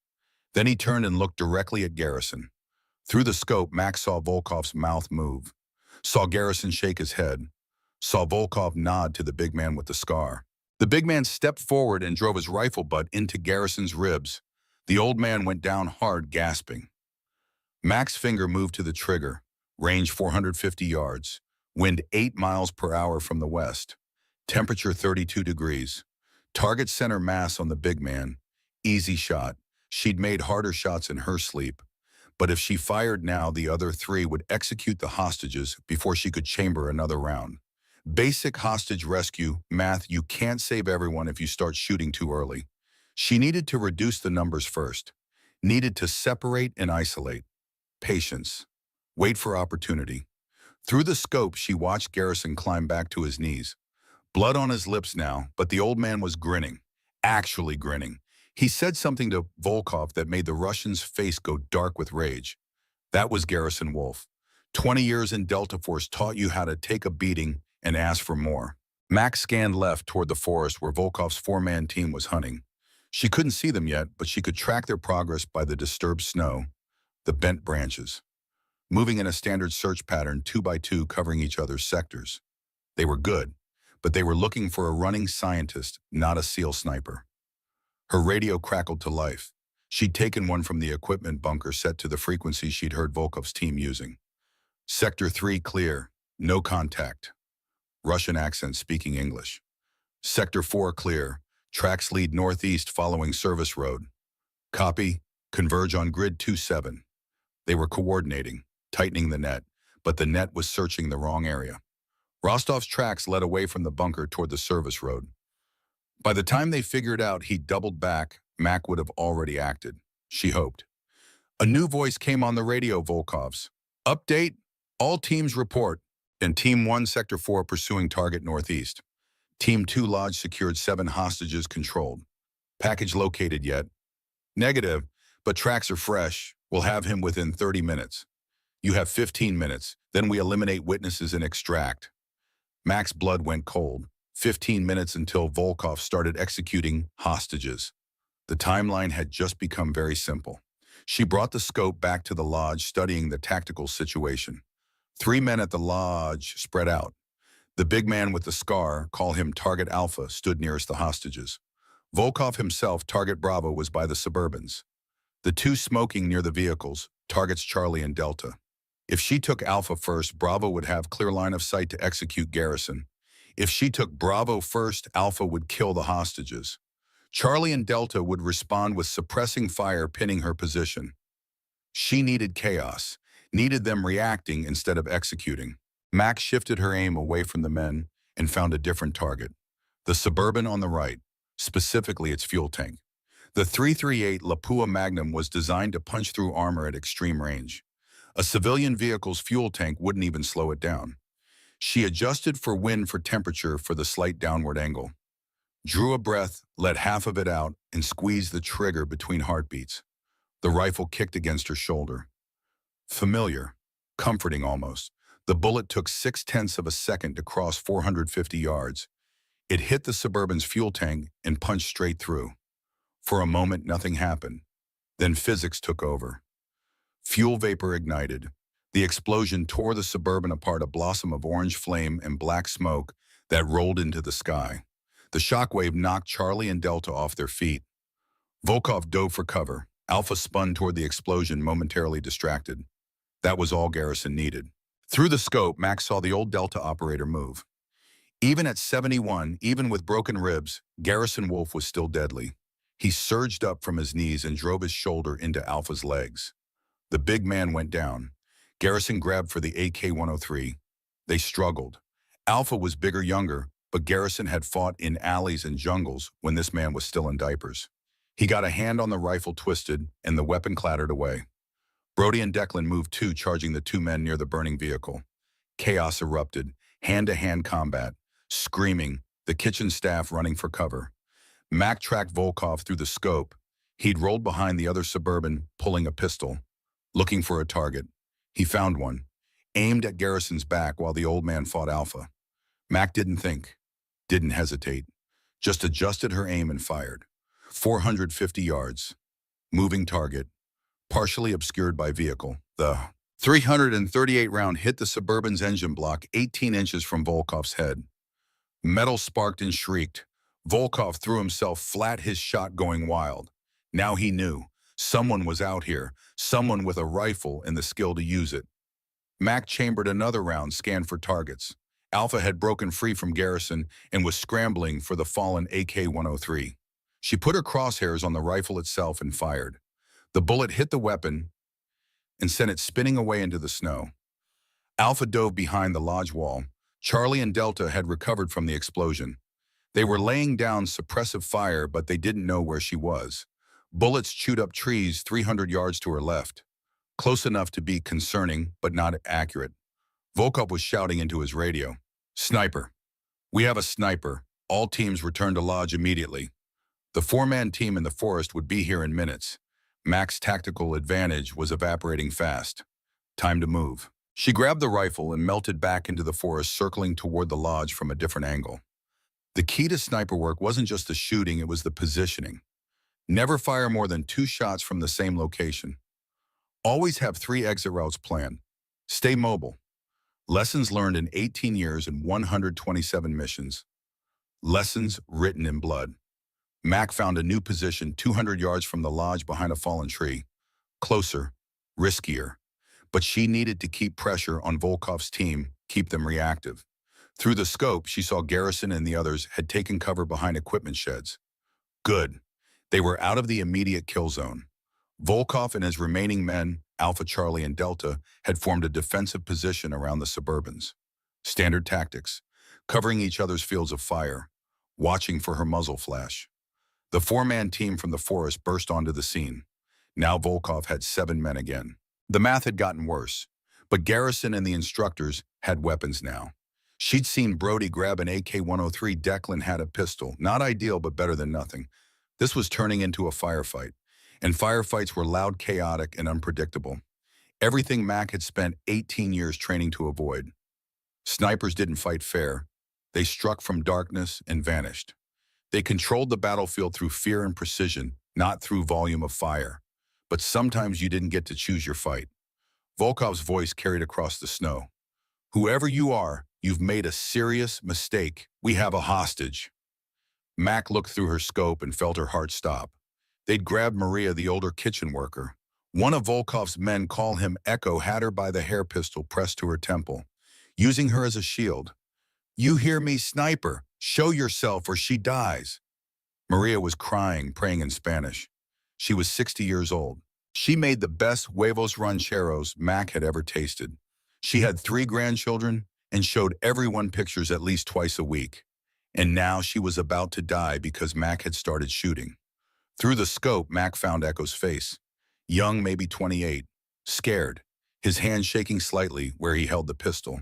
Then he turned and looked directly at Garrison. Through the scope, Mac saw Volkov's mouth move. Saw Garrison shake his head. Saw Volkov nod to the big man with the scar. The big man stepped forward and drove his rifle butt into Garrison's ribs. The old man went down hard, gasping. Mac's finger moved to the trigger. Range 450 yards. Wind 8 miles per hour from the west. Temperature 32 degrees. Target center mass on the big man. Easy shot. She'd made harder shots in her sleep. But if she fired now, the other three would execute the hostages before she could chamber another round. Basic hostage rescue math: you can't save everyone if you start shooting too early. She needed to reduce the numbers first. Needed to separate and isolate. Patience. Wait for opportunity. Through the scope, she watched Garrison climb back to his knees. Blood on his lips now, but the old man was grinning. Actually grinning. He said something to Volkov that made the Russian's face go dark with rage. That was Garrison Wolf. 20 years in Delta Force taught you how to take a beating and ask for more. Max scanned left toward the forest where Volkov's four-man team was hunting. She couldn't see them yet, but she could track their progress by the disturbed snow, the bent branches. Moving in a standard search pattern, 2 by 2, covering each other's sectors. They were good, but they were looking for a running scientist, not a SEAL sniper. Her radio crackled to life. She'd taken one from the equipment bunker set to the frequency she'd heard Volkov's team using. Sector 3 clear, no contact. Russian accent speaking English. Sector 4 clear, tracks lead northeast following service road. Copy, converge on grid 27. They were coordinating, tightening the net, but the net was searching the wrong area. Rostov's tracks led away from the bunker toward the service road. By the time they figured out he'd doubled back, Mac would have already acted, she hoped. A new voice came on the radio, Volkov's. Update, all teams report. And Team 1, Sector 4, pursuing target northeast. Team 2, Lodge secured 7 hostages controlled. Package located yet? Negative, but tracks are fresh. We'll have him within 30 minutes. You have 15 minutes, then we eliminate witnesses and extract. Mac's blood went cold. 15 minutes until Volkov started executing hostages. The timeline had just become very simple. She brought the scope back to the lodge, studying the tactical situation. 3 men at the lodge spread out. The big man with the scar, call him Target Alpha, stood nearest the hostages. Volkov himself, Target Bravo, was by the Suburbans. The two smoking near the vehicles, targets Charlie and Delta. If she took Alpha first, Bravo would have clear line of sight to execute Garrison. If she took Bravo first, Alpha would kill the hostages. Charlie and Delta would respond with suppressing fire, pinning her position. She needed chaos, needed them reacting instead of executing. Max shifted her aim away from the men and found a different target. The Suburban on the right, specifically its fuel tank. The 338 Lapua Magnum was designed to punch through armor at extreme range. A civilian vehicle's fuel tank wouldn't even slow it down. She adjusted for wind for temperature for the slight downward angle. Drew a breath, let half of it out, and squeezed the trigger between heartbeats. The rifle kicked against her shoulder. Familiar, comforting almost. The bullet took 0.6 of a second to cross 450 yards. It hit the Suburban's fuel tank and punched straight through. For a moment, nothing happened. Then physics took over. Fuel vapor ignited. The explosion tore the Suburban apart, a blossom of orange flame and black smoke that rolled into the sky. The shockwave knocked Charlie and Delta off their feet. Volkov dove for cover. Alpha spun toward the explosion, momentarily distracted. That was all Garrison needed. Through the scope, Max saw the old Delta operator move. Even at 71, even with broken ribs, Garrison Wolf was still deadly. He surged up from his knees and drove his shoulder into Alpha's legs. The big man went down. Garrison grabbed for the AK-103. They struggled. Alpha was bigger, younger, but Garrison had fought in alleys and jungles when this man was still in diapers. He got a hand on the rifle, twisted, and the weapon clattered away. Brody and Declan moved too, charging the two men near the burning vehicle. Chaos erupted, hand-to-hand combat, screaming, the kitchen staff running for cover. Mac tracked Volkov through the scope. He'd rolled behind the other Suburban, pulling a pistol, looking for a target. He found one, aimed at Garrison's back while the old man fought Alpha. Mac didn't think, didn't hesitate, just adjusted her aim and fired. 450 yards. Moving target, partially obscured by vehicle. The 338 round hit the Suburban's engine block 18 inches from Volkov's head. Metal sparked and shrieked. Volkov threw himself flat, his shot going wild. Now he knew. Someone was out here, someone with a rifle and the skill to use it. Mac chambered another round, scanned for targets. Alpha had broken free from Garrison and was scrambling for the fallen AK-103. She put her crosshairs on the rifle itself and fired. The bullet hit the weapon and sent it spinning away into the snow. Alpha dove behind the lodge wall. Charlie and Delta had recovered from the explosion. They were laying down suppressive fire, but they didn't know where she was. Bullets chewed up trees 300 yards to her left. Close enough to be concerning, but not accurate. Volkov was shouting into his radio. "Sniper. We have a sniper. All teams return to lodge immediately." The four-man team in the forest would be here in minutes. Mac's tactical advantage was evaporating fast. Time to move. She grabbed the rifle and melted back into the forest, circling toward the lodge from a different angle. The key to sniper work wasn't just the shooting, it was the positioning. Never fire more than 2 shots from the same location. Always have 3 exit routes planned. Stay mobile. Lessons learned in 18 years and 127 missions. Lessons written in blood. Mac found a new position 200 yards from the lodge behind a fallen tree. Closer, riskier. But she needed to keep pressure on Volkov's team, keep them reactive. Through the scope, she saw Garrison and the others had taken cover behind equipment sheds. Good. They were out of the immediate kill zone. Volkov and his remaining men, Alpha, Charlie, and Delta, had formed a defensive position around the Suburbans. Standard tactics, covering each other's fields of fire, watching for her muzzle flash. The 4-man team from the forest burst onto the scene. Now Volkov had 7 men again. The math had gotten worse, but Garrison and the instructors had weapons now. She'd seen Brody grab an AK-103. Declan had a pistol. Not ideal, but better than nothing. This was turning into a firefight, and firefights were loud, chaotic, and unpredictable. Everything Mac had spent 18 years training to avoid. Snipers didn't fight fair. They struck from darkness and vanished. They controlled the battlefield through fear and precision, not through volume of fire. But sometimes you didn't get to choose your fight. Volkov's voice carried across the snow. Whoever you are, you've made a serious mistake. We have a hostage. Mac looked through her scope and felt her heart stop. They'd grabbed Maria, the older kitchen worker. One of Volkov's men, call him Echo, had her by the hair pistol pressed to her temple, using her as a shield. You hear me, sniper? Show yourself or she dies. Maria was crying, praying in Spanish. She was 60 years old. She made the best huevos rancheros Mac had ever tasted. She had 3 grandchildren and showed everyone pictures at least twice a week. And now she was about to die because Mac had started shooting. Through the scope, Mac found Echo's face. Young, maybe 28. Scared, his hand shaking slightly where he held the pistol.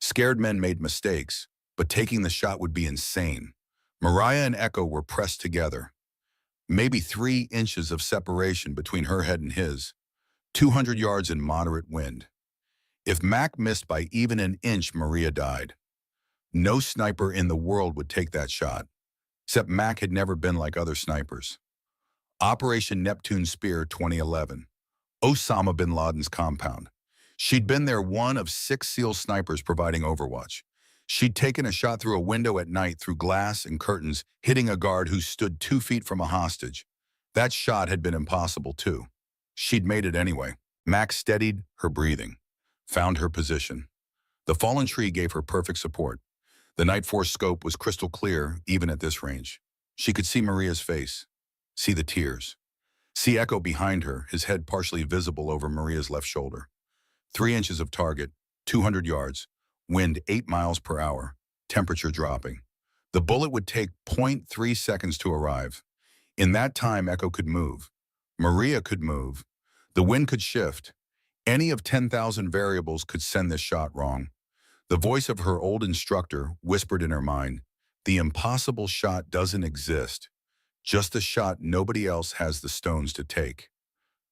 Scared men made mistakes, but taking the shot would be insane. Mariah and Echo were pressed together. Maybe 3 inches of separation between her head and his. 200 yards in moderate wind. If Mac missed by even an inch, Maria died. No sniper in the world would take that shot, except Mac had never been like other snipers. Operation Neptune Spear 2011. Osama bin Laden's compound. She'd been there, one of 6 SEAL snipers providing overwatch. She'd taken a shot through a window at night through glass and curtains, hitting a guard who stood 2 feet from a hostage. That shot had been impossible too. She'd made it anyway. Mac steadied her breathing, found her position. The fallen tree gave her perfect support. The Night Force scope was crystal clear even at this range. She could see Maria's face, see the tears, see Echo behind her, his head partially visible over Maria's left shoulder. 3 inches of target, 200 yards, wind 8 miles per hour, temperature dropping. The bullet would take 0.3 seconds to arrive. In that time, Echo could move. Maria could move. The wind could shift. Any of 10,000 variables could send this shot wrong. The voice of her old instructor whispered in her mind, the impossible shot doesn't exist. Just a shot nobody else has the stones to take.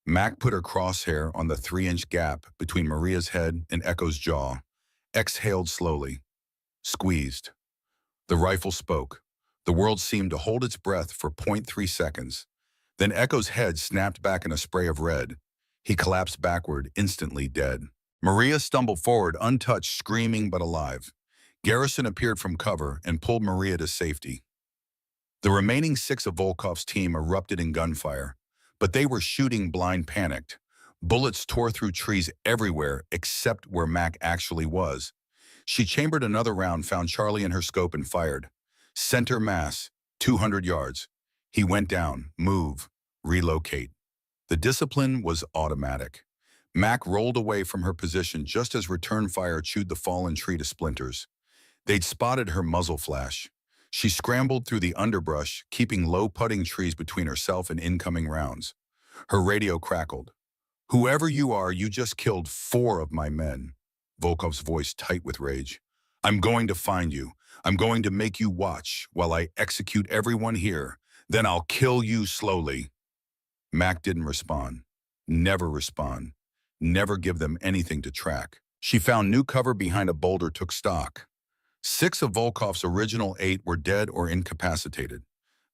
Mac put her crosshair on the 3-inch gap between Maria's head and Echo's jaw, exhaled slowly, squeezed. The rifle spoke. The world seemed to hold its breath for 0.3 seconds. Then Echo's head snapped back in a spray of red. He collapsed backward, instantly dead. Maria stumbled forward, untouched, screaming but alive. Garrison appeared from cover and pulled Maria to safety. The remaining 6 of Volkov's team erupted in gunfire, but they were shooting blind, panicked. Bullets tore through trees everywhere except where Mac actually was. She chambered another round, found Charlie in her scope and fired. Center mass, 200 yards. He went down, move, relocate. The discipline was automatic. Mac rolled away from her position just as return fire chewed the fallen tree to splinters. They'd spotted her muzzle flash. She scrambled through the underbrush, keeping low putting trees between herself and incoming rounds. Her radio crackled. Whoever you are, you just killed 4 of my men. Volkov's voice tight with rage. I'm going to find you. I'm going to make you watch while I execute everyone here. Then I'll kill you slowly. Mac didn't respond. Never respond. Never give them anything to track. She found new cover behind a boulder, took stock. 6 of Volkov's original 8 were dead or incapacitated.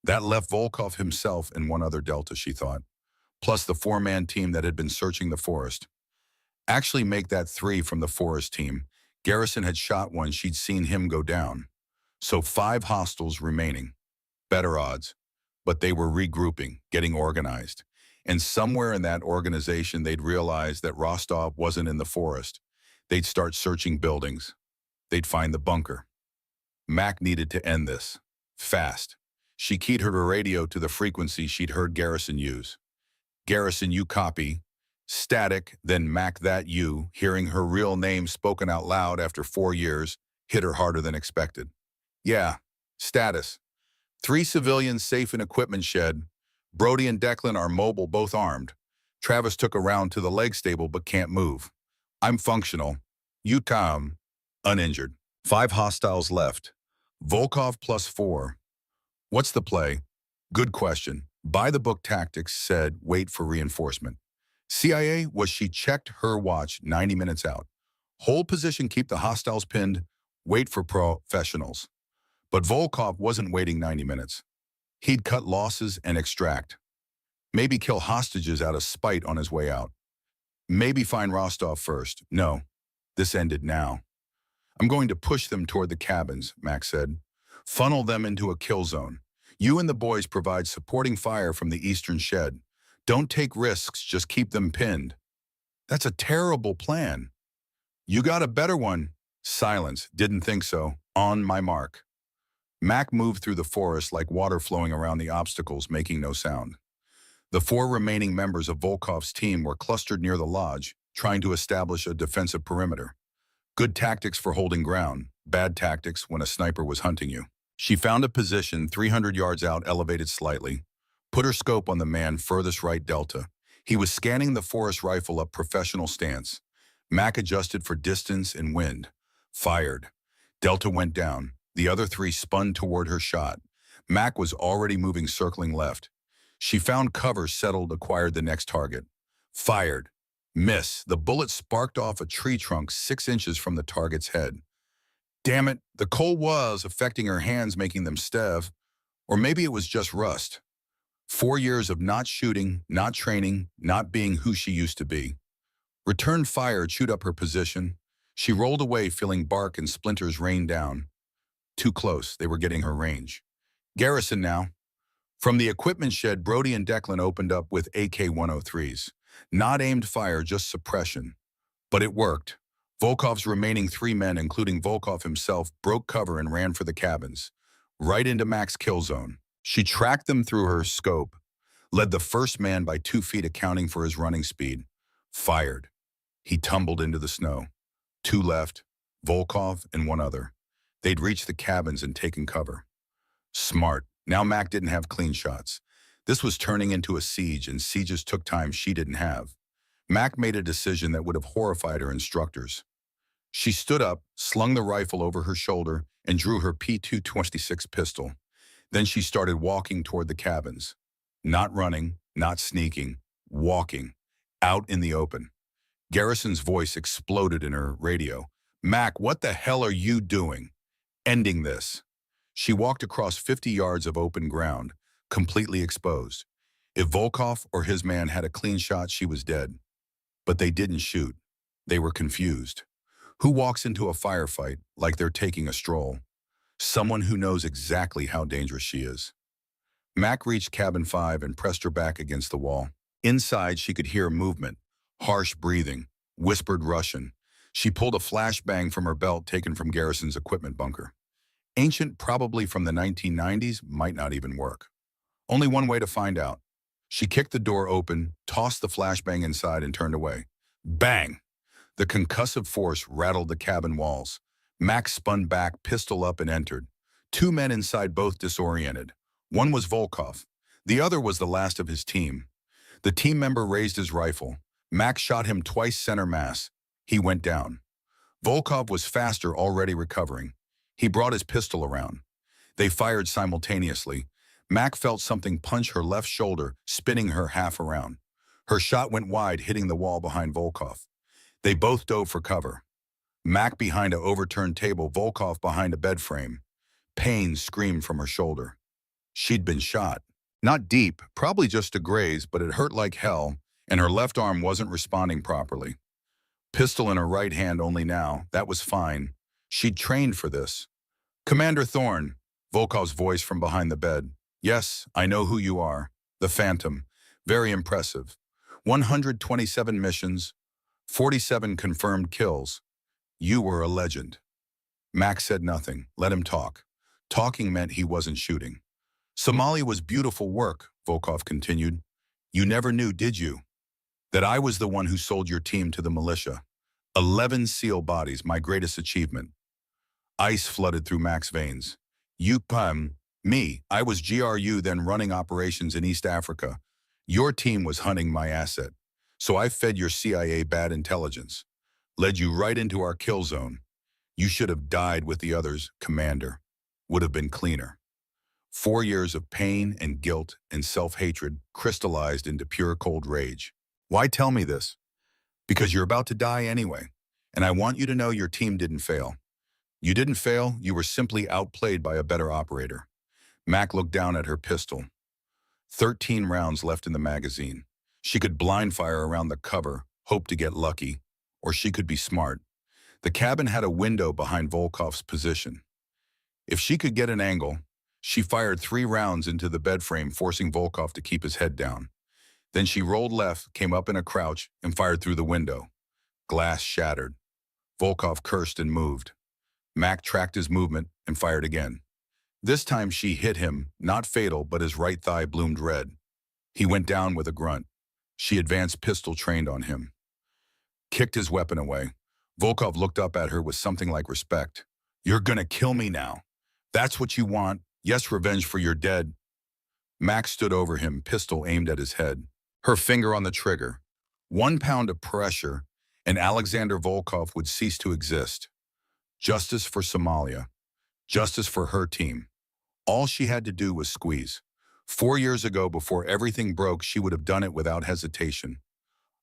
That left Volkov himself and 1 other Delta, she thought, plus the 4-man team that had been searching the forest. Actually make that 3 from the forest team. Garrison had shot one, she'd seen him go down. So 5 hostiles remaining. Better odds. But they were regrouping, getting organized. And somewhere in that organization, they'd realize that Rostov wasn't in the forest. They'd start searching buildings. They'd find the bunker. Mac needed to end this. Fast. She keyed her radio to the frequency she'd heard Garrison use. Garrison, you copy. Static, then Mac, that you, hearing her real name spoken out loud after 4 years, hit her harder than expected. Yeah, status. 3 civilians safe in equipment shed. Brody and Declan are mobile, both armed. Travis took a round to the leg stable but can't move. I'm functional. You calm. Uninjured. 5 hostiles left. Volkov plus 4. What's the play? Good question. By the book tactics said wait for reinforcement. CIA was she checked her watch 90 minutes out. Hold position, keep the hostiles pinned, wait for professionals. But Volkov wasn't waiting 90 minutes. He'd cut losses and extract. Maybe kill hostages out of spite on his way out. Maybe find Rostov first. No, this ended now. I'm going to push them toward the cabins, Max said. Funnel them into a kill zone. You and the boys provide supporting fire from the eastern shed. Don't take risks, just keep them pinned. That's a terrible plan. You got a better one. Silence. Didn't think so. On my mark. Mac moved through the forest like water flowing around the obstacles, making no sound. The 4 remaining members of Volkov's team were clustered near the lodge, trying to establish a defensive perimeter. Good tactics for holding ground, bad tactics when a sniper was hunting you. She found a position 300 yards out, elevated slightly, put her scope on the man furthest right delta. He was scanning the forest rifle up professional stance. Mac adjusted for distance and wind. Fired. Delta went down. The other 3 spun toward her shot. Mac was already moving, circling left. She found cover, settled, acquired the next target. Fired. Miss. The bullet sparked off a tree trunk 6 inches from the target's head. Damn it, the cold was affecting her hands, making them stiff. Or maybe it was just rust. 4 years of not shooting, not training, not being who she used to be. Return fire chewed up her position. She rolled away, feeling bark and splinters rain down. Too close, they were getting her range. Garrison now. From the equipment shed, Brody and Declan opened up with AK-103s. Not aimed fire, just suppression. But it worked. Volkov's remaining 3 men, including Volkov himself, broke cover and ran for the cabins, right into Mac's kill zone. She tracked them through her scope, led the first man by 2 feet, accounting for his running speed. Fired. He tumbled into the snow. 2 left, Volkov and 1 other. They'd reached the cabins and taken cover. Smart. Now Mac didn't have clean shots. This was turning into a siege, and sieges took time she didn't have. Mac made a decision that would have horrified her instructors. She stood up, slung the rifle over her shoulder, and drew her P226 pistol. Then she started walking toward the cabins. Not running, not sneaking, walking, out in the open. Garrison's voice exploded in her radio. Mac, what the hell are you doing? Ending this. She walked across 50 yards of open ground, completely exposed. If Volkov or his man had a clean shot, she was dead. But they didn't shoot. They were confused. Who walks into a firefight like they're taking a stroll? Someone who knows exactly how dangerous she is. Mac reached cabin 5 and pressed her back against the wall. Inside, she could hear movement, harsh breathing, whispered Russian. She pulled a flashbang from her belt taken from Garrison's equipment bunker. Ancient, probably from the 1990s, might not even work. Only one way to find out. She kicked the door open, tossed the flashbang inside, and turned away. Bang! The concussive force rattled the cabin walls. Max spun back, pistol up, and entered. 2 men inside, both disoriented. One was Volkov. The other was the last of his team. The team member raised his rifle. Max shot him twice, center mass. He went down. Volkov was faster, already recovering. He brought his pistol around. They fired simultaneously. Mac felt something punch her left shoulder, spinning her half around. Her shot went wide, hitting the wall behind Volkov. They both dove for cover. Mac behind an overturned table, Volkov behind a bed frame. Pain screamed from her shoulder. She'd been shot. Not deep, probably just a graze, but it hurt like hell, and her left arm wasn't responding properly. Pistol in her right hand only now, that was fine. She'd trained for this. Commander Thorne, Volkov's voice from behind the bed. Yes, I know who you are. The Phantom. Very impressive. 127 missions, 47 confirmed kills. You were a legend. Max said nothing. Let him talk. Talking meant he wasn't shooting. Somalia was beautiful work, Volkov continued. You never knew, did you, that I was the one who sold your team to the militia? 11 SEAL bodies, my greatest achievement. Ice flooded through Mac's veins. Me, I was GRU, then running operations in East Africa. Your team was hunting my asset. So I fed your CIA bad intelligence. Led you right into our kill zone. You should have died with the others, Commander. Would have been cleaner. 4 years of pain and guilt and self-hatred crystallized into pure cold rage. Why tell me this? Because you're about to die anyway, and I want you to know your team didn't fail. You didn't fail, you were simply outplayed by a better operator. Mac looked down at her pistol. 13 rounds left in the magazine. She could blind fire around the cover, hope to get lucky, or she could be smart. The cabin had a window behind Volkov's position. If she could get an angle, she fired 3 rounds into the bed frame, forcing Volkov to keep his head down. Then she rolled left, came up in a crouch, and fired through the window. Glass shattered. Volkov cursed and moved. Mac tracked his movement and fired again. This time she hit him, not fatal, but his right thigh bloomed red. He went down with a grunt. She advanced pistol trained on him. Kicked his weapon away. Volkov looked up at her with something like respect. You're gonna kill me now. That's what you want. Yes, revenge for your dead. Max stood over him, pistol aimed at his head. Her finger on the trigger. 1 pound of pressure, and Alexander Volkov would cease to exist. Justice for Somalia. Justice for her team. All she had to do was squeeze. 4 years ago, before everything broke, she would have done it without hesitation.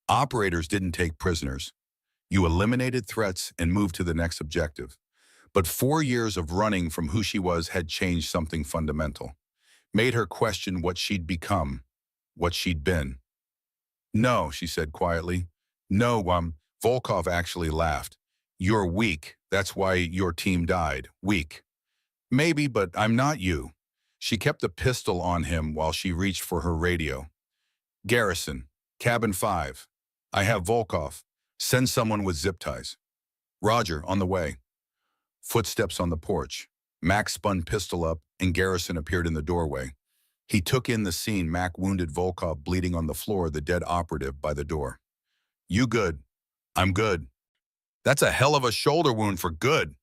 Operators didn't take prisoners. You eliminated threats and moved to the next objective. But 4 years of running from who she was had changed something fundamental. Made her question what she'd become, what she'd been. No, she said quietly. No, Volkov actually laughed. You're weak. That's why your team died. Weak. Maybe, but I'm not you. She kept the pistol on him while she reached for her radio. Garrison, cabin 5. I have Volkov. Send someone with zip ties. Roger, on the way. Footsteps on the porch. Mac spun pistol up, and Garrison appeared in the doorway. He took in the scene. Mac wounded Volkov bleeding on the floor, the dead operative by the door. You good? I'm good. That's a hell of a shoulder wound for good.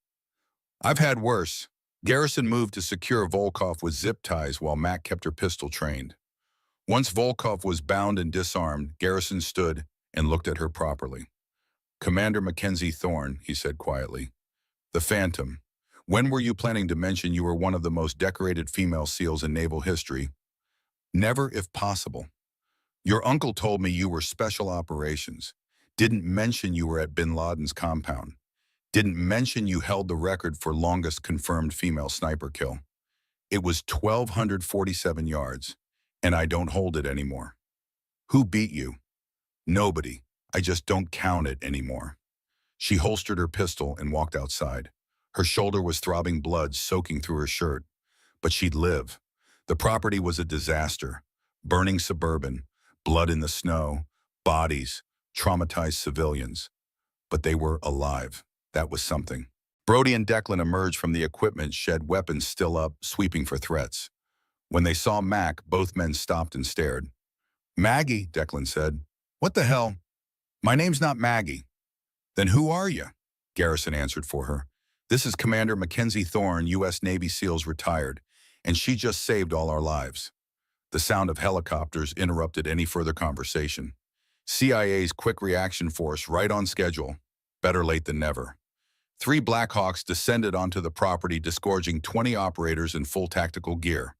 I've had worse. Garrison moved to secure Volkov with zip ties while Mac kept her pistol trained. Once Volkov was bound and disarmed, Garrison stood and looked at her properly. Commander Mackenzie Thorne, he said quietly. The Phantom. When were you planning to mention you were one of the most decorated female SEALs in naval history? Never, if possible. Your uncle told me you were special operations. Didn't mention you were at bin Laden's compound. Didn't mention you held the record for longest confirmed female sniper kill. It was 1,247 yards, and I don't hold it anymore. Who beat you? Nobody. I just don't count it anymore. She holstered her pistol and walked outside. Her shoulder was throbbing, blood soaking through her shirt. But she'd live. The property was a disaster. Burning suburban, blood in the snow, bodies, traumatized civilians. But they were alive. That was something. Brody and Declan emerged from the equipment shed, weapons still up, sweeping for threats. When they saw Mac, both men stopped and stared. Maggie, Declan said. What the hell? My name's not Maggie. Then who are you? Garrison answered for her. This is Commander Mackenzie Thorne, U.S. Navy SEALs retired, and she just saved all our lives. The sound of helicopters interrupted any further conversation. CIA's quick reaction force right on schedule. Better late than never. 3 Black Hawks descended onto the property, disgorging 20 operators in full tactical gear.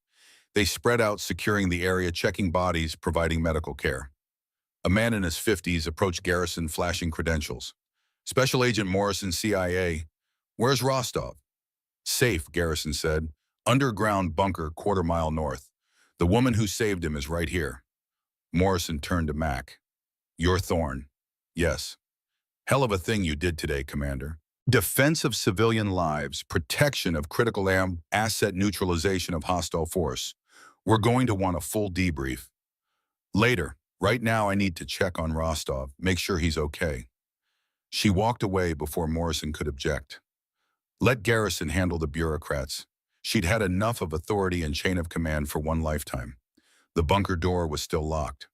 They spread out, securing the area, checking bodies, providing medical care. A man in his 50s approached Garrison, flashing credentials. Special Agent Morrison, CIA. Where's Rostov? Safe, Garrison said. Underground bunker, quarter-mile north. The woman who saved him is right here. Morrison turned to Mac. You're Thorne. Yes. Hell of a thing you did today, Commander. Defense of civilian lives, protection of critical asset, neutralization of hostile force. We're going to want a full debrief. Later. Right now I need to check on Rostov, make sure he's okay. She walked away before Morrison could object. Let Garrison handle the bureaucrats. She'd had enough of authority and chain of command for one lifetime. The bunker door was still locked.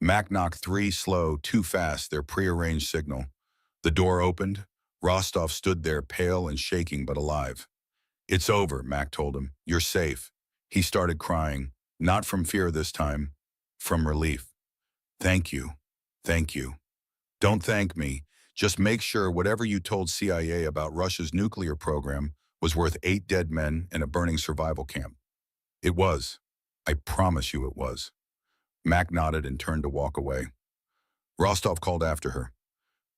Mac knocked 3 slow, too fast, their prearranged signal. The door opened. Rostov stood there, pale and shaking but alive. It's over, Mac told him. You're safe. He started crying, not from fear this time, from relief. Thank you. Thank you. Don't thank me. Just make sure whatever you told CIA about Russia's nuclear program was worth 8 dead men and a burning survival camp. It was. I promise you it was. Mac nodded and turned to walk away. Rostov called after her.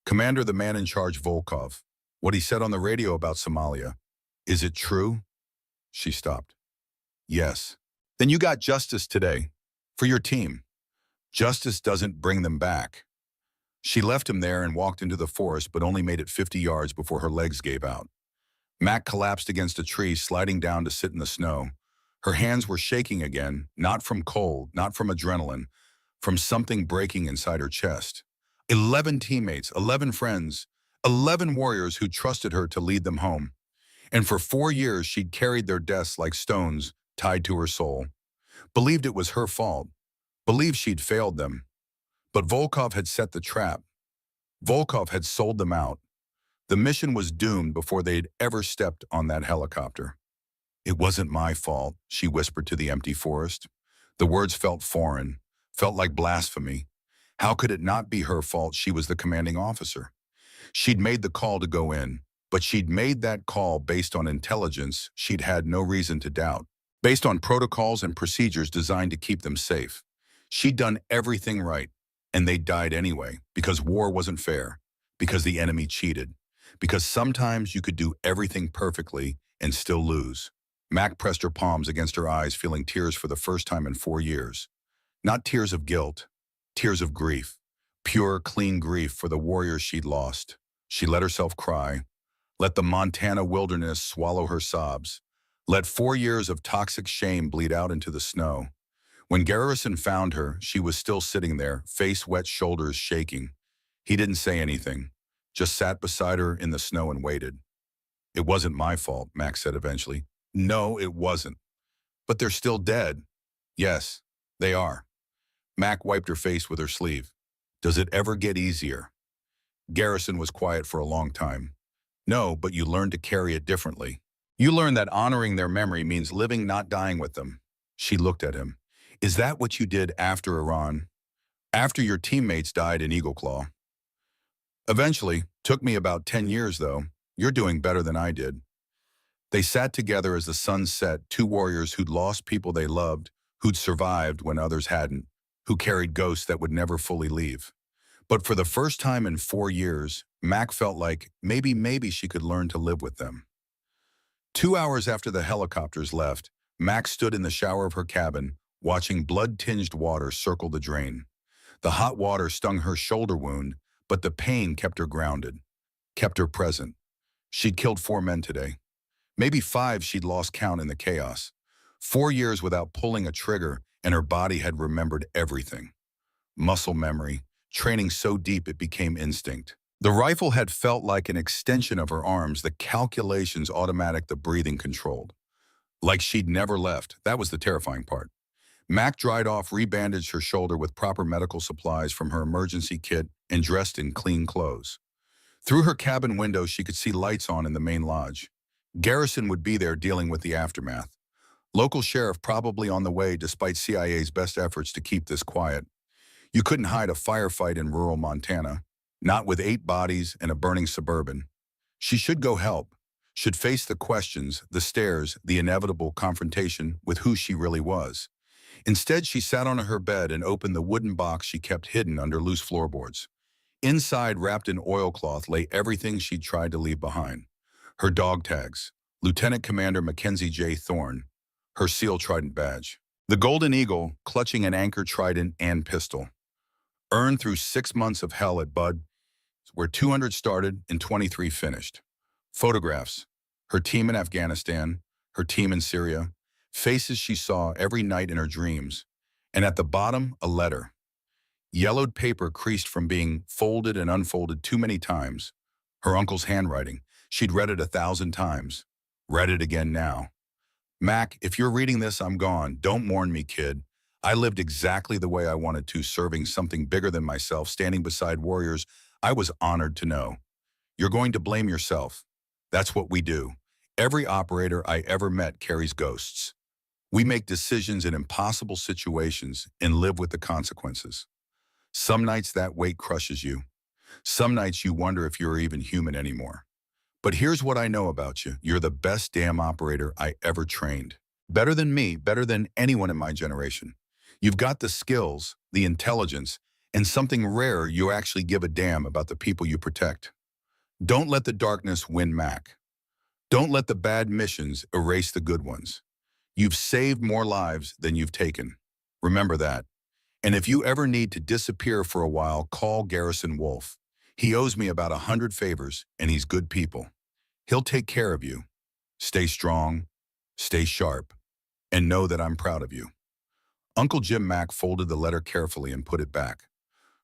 Commander, the man in charge, Volkov. What he said on the radio about Somalia. Is it true? She stopped. Yes. Then you got justice today. For your team. Justice doesn't bring them back. She left him there and walked into the forest, but only made it 50 yards before her legs gave out. Mac collapsed against a tree, sliding down to sit in the snow. Her hands were shaking again, not from cold, not from adrenaline, from something breaking inside her chest. 11 teammates, 11 friends, 11 warriors who trusted her to lead them home. And for 4 years, she'd carried their deaths like stones tied to her soul. Believed it was her fault. Believed she'd failed them. But Volkov had set the trap. Volkov had sold them out. The mission was doomed before they'd ever stepped on that helicopter. It wasn't my fault, she whispered to the empty forest. The words felt foreign, felt like blasphemy. How could it not be her fault? She was the commanding officer. She'd made the call to go in, but she'd made that call based on intelligence she'd had no reason to doubt, based on protocols and procedures designed to keep them safe. She'd done everything right, and they died anyway, because war wasn't fair, because the enemy cheated, because sometimes you could do everything perfectly and still lose. Mac pressed her palms against her eyes, feeling tears for the first time in 4 years. Not tears of guilt, tears of grief. Pure, clean grief for the warriors she'd lost. She let herself cry. Let the Montana wilderness swallow her sobs. Let 4 years of toxic shame bleed out into the snow. When Garrison found her, she was still sitting there, face wet, shoulders shaking. He didn't say anything, just sat beside her in the snow and waited. It wasn't my fault, Max said eventually. No, it wasn't. But they're still dead. Yes, they are. Mac wiped her face with her sleeve. Does it ever get easier? Garrison was quiet for a long time. No, but you learn to carry it differently. You learn that honoring their memory means living, not dying with them. She looked at him. Is that what you did after Iran? After your teammates died in Eagle Claw? Eventually. Took me about 10 years, though. You're doing better than I did. They sat together as the sun set, two warriors who'd lost people they loved, who'd survived when others hadn't, who carried ghosts that would never fully leave. But for the first time in 4 years, Mac felt like maybe she could learn to live with them. 2 hours after the helicopters left, Mac stood in the shower of her cabin, watching blood-tinged water circle the drain. The hot water stung her shoulder wound, but the pain kept her grounded, kept her present. She'd killed 4 men today. Maybe 5 she'd lost count in the chaos. 4 years without pulling a trigger, and her body had remembered everything. Muscle memory, training so deep it became instinct. The rifle had felt like an extension of her arms, the calculations automatic, the breathing controlled. Like she'd never left. That was the terrifying part. Mac dried off, rebandaged her shoulder with proper medical supplies from her emergency kit, and dressed in clean clothes. Through her cabin window, she could see lights on in the main lodge. Garrison would be there dealing with the aftermath. Local sheriff probably on the way despite CIA's best efforts to keep this quiet. You couldn't hide a firefight in rural Montana, not with 8 bodies and a burning Suburban. She should go help, should face the questions, the stares, the inevitable confrontation with who she really was. Instead, she sat on her bed and opened the wooden box she kept hidden under loose floorboards. Inside, wrapped in oilcloth, lay everything she'd tried to leave behind. Her dog tags, Lieutenant Commander Mackenzie J. Thorne, her SEAL Trident badge. The Golden Eagle, clutching an anchor trident and pistol. Earned through 6 months of hell at Bud, where 200 started and 23 finished. Photographs, her team in Afghanistan, her team in Syria, faces she saw every night in her dreams, and at the bottom, a letter. Yellowed paper creased from being folded and unfolded too many times. Her uncle's handwriting. She'd read it 1,000 times. Read it again now. Mac, if you're reading this, I'm gone. Don't mourn me, kid. I lived exactly the way I wanted to, serving something bigger than myself, standing beside warriors I was honored to know. You're going to blame yourself. That's what we do. Every operator I ever met carries ghosts. We make decisions in impossible situations and live with the consequences. Some nights that weight crushes you. Some nights you wonder if you're even human anymore. But here's what I know about you. You're the best damn operator I ever trained. Better than me, better than anyone in my generation. You've got the skills, the intelligence, And something rare, you actually give a damn about the people you protect. Don't let the darkness win, Mac. Don't let the bad missions erase the good ones. You've saved more lives than you've taken. Remember that. And if you ever need to disappear for a while, call Garrison Wolf. He owes me about 100 favors, and he's good people. He'll take care of you. Stay strong, stay sharp, and know that I'm proud of you. Uncle Jim Mack folded the letter carefully and put it back.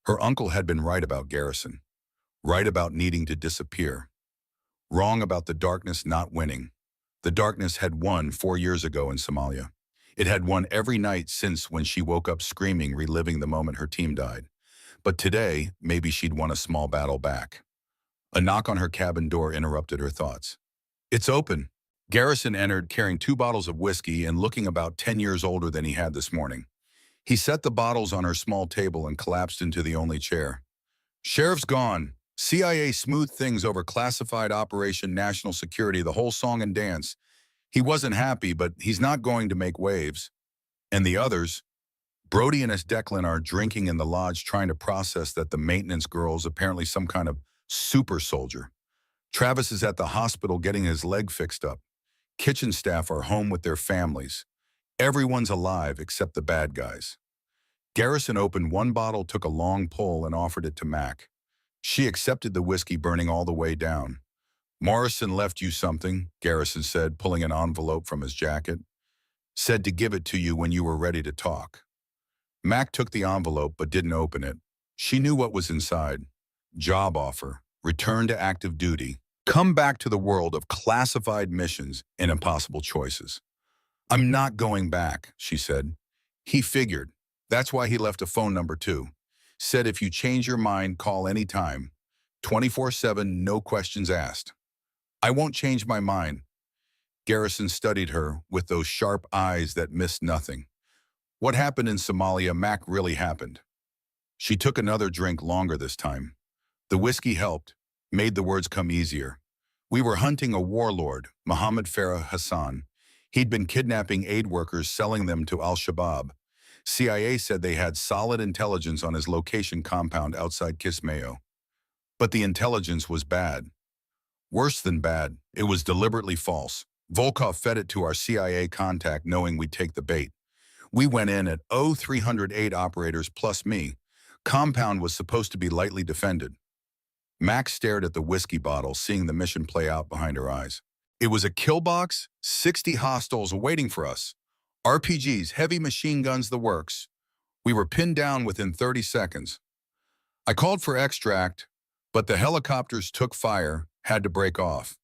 Her uncle had been right about Garrison, right about needing to disappear, wrong about the darkness not winning. The darkness had won 4 years ago in Somalia. It had won every night since, when she woke up screaming, reliving the moment her team died. But today, maybe she'd won a small battle back. A knock on her cabin door interrupted her thoughts. "It's open." Garrison entered, carrying 2 bottles of whiskey and looking about 10 years older than he had this morning. He set the bottles on her small table and collapsed into the only chair. "Sheriff's gone. CIA smoothed things over classified Operation National Security, the whole song and dance. He wasn't happy, but he's not going to make waves." And the others? Brody and his Declan are drinking in the lodge, trying to process that the maintenance girl's apparently some kind of super soldier. Travis is at the hospital getting his leg fixed up. Kitchen staff are home with their families. Everyone's alive except the bad guys. Garrison opened one bottle, took a long pull, and offered it to Mac. She accepted the whiskey, burning all the way down. "Morrison left you something," Garrison said, pulling an envelope from his jacket. "Said to give it to you when you were ready to talk." Mac took the envelope but didn't open it. She knew what was inside. Job offer, return to active duty, come back to the world of classified missions and impossible choices. "I'm not going back," she said. He figured. That's why he left a phone number too. Said if you change your mind, call anytime. 24/7, no questions asked. "I won't change my mind." Garrison studied her with those sharp eyes that missed nothing. What happened in Somalia, Mac, really happened. She took another drink, longer this time. The whiskey helped, made the words come easier. "We were hunting a warlord, Mohammed Farah Hassan. He'd been kidnapping aid workers, selling them to Al-Shabaab. CIA said they had solid intelligence on his location compound outside Kismayo. But the intelligence was bad. Worse than bad, it was deliberately false. Volkov fed it to our CIA contact, knowing we'd take the bait. We went in at 308 operators plus me. Compound was supposed to be lightly defended." Max stared at the whiskey bottle, seeing the mission play out behind her eyes. "It was a kill box, 60 hostiles waiting for us. RPGs, heavy machine guns, the works. We were pinned down within 30 seconds. I called for extract, but the helicopters took fire, had to break off.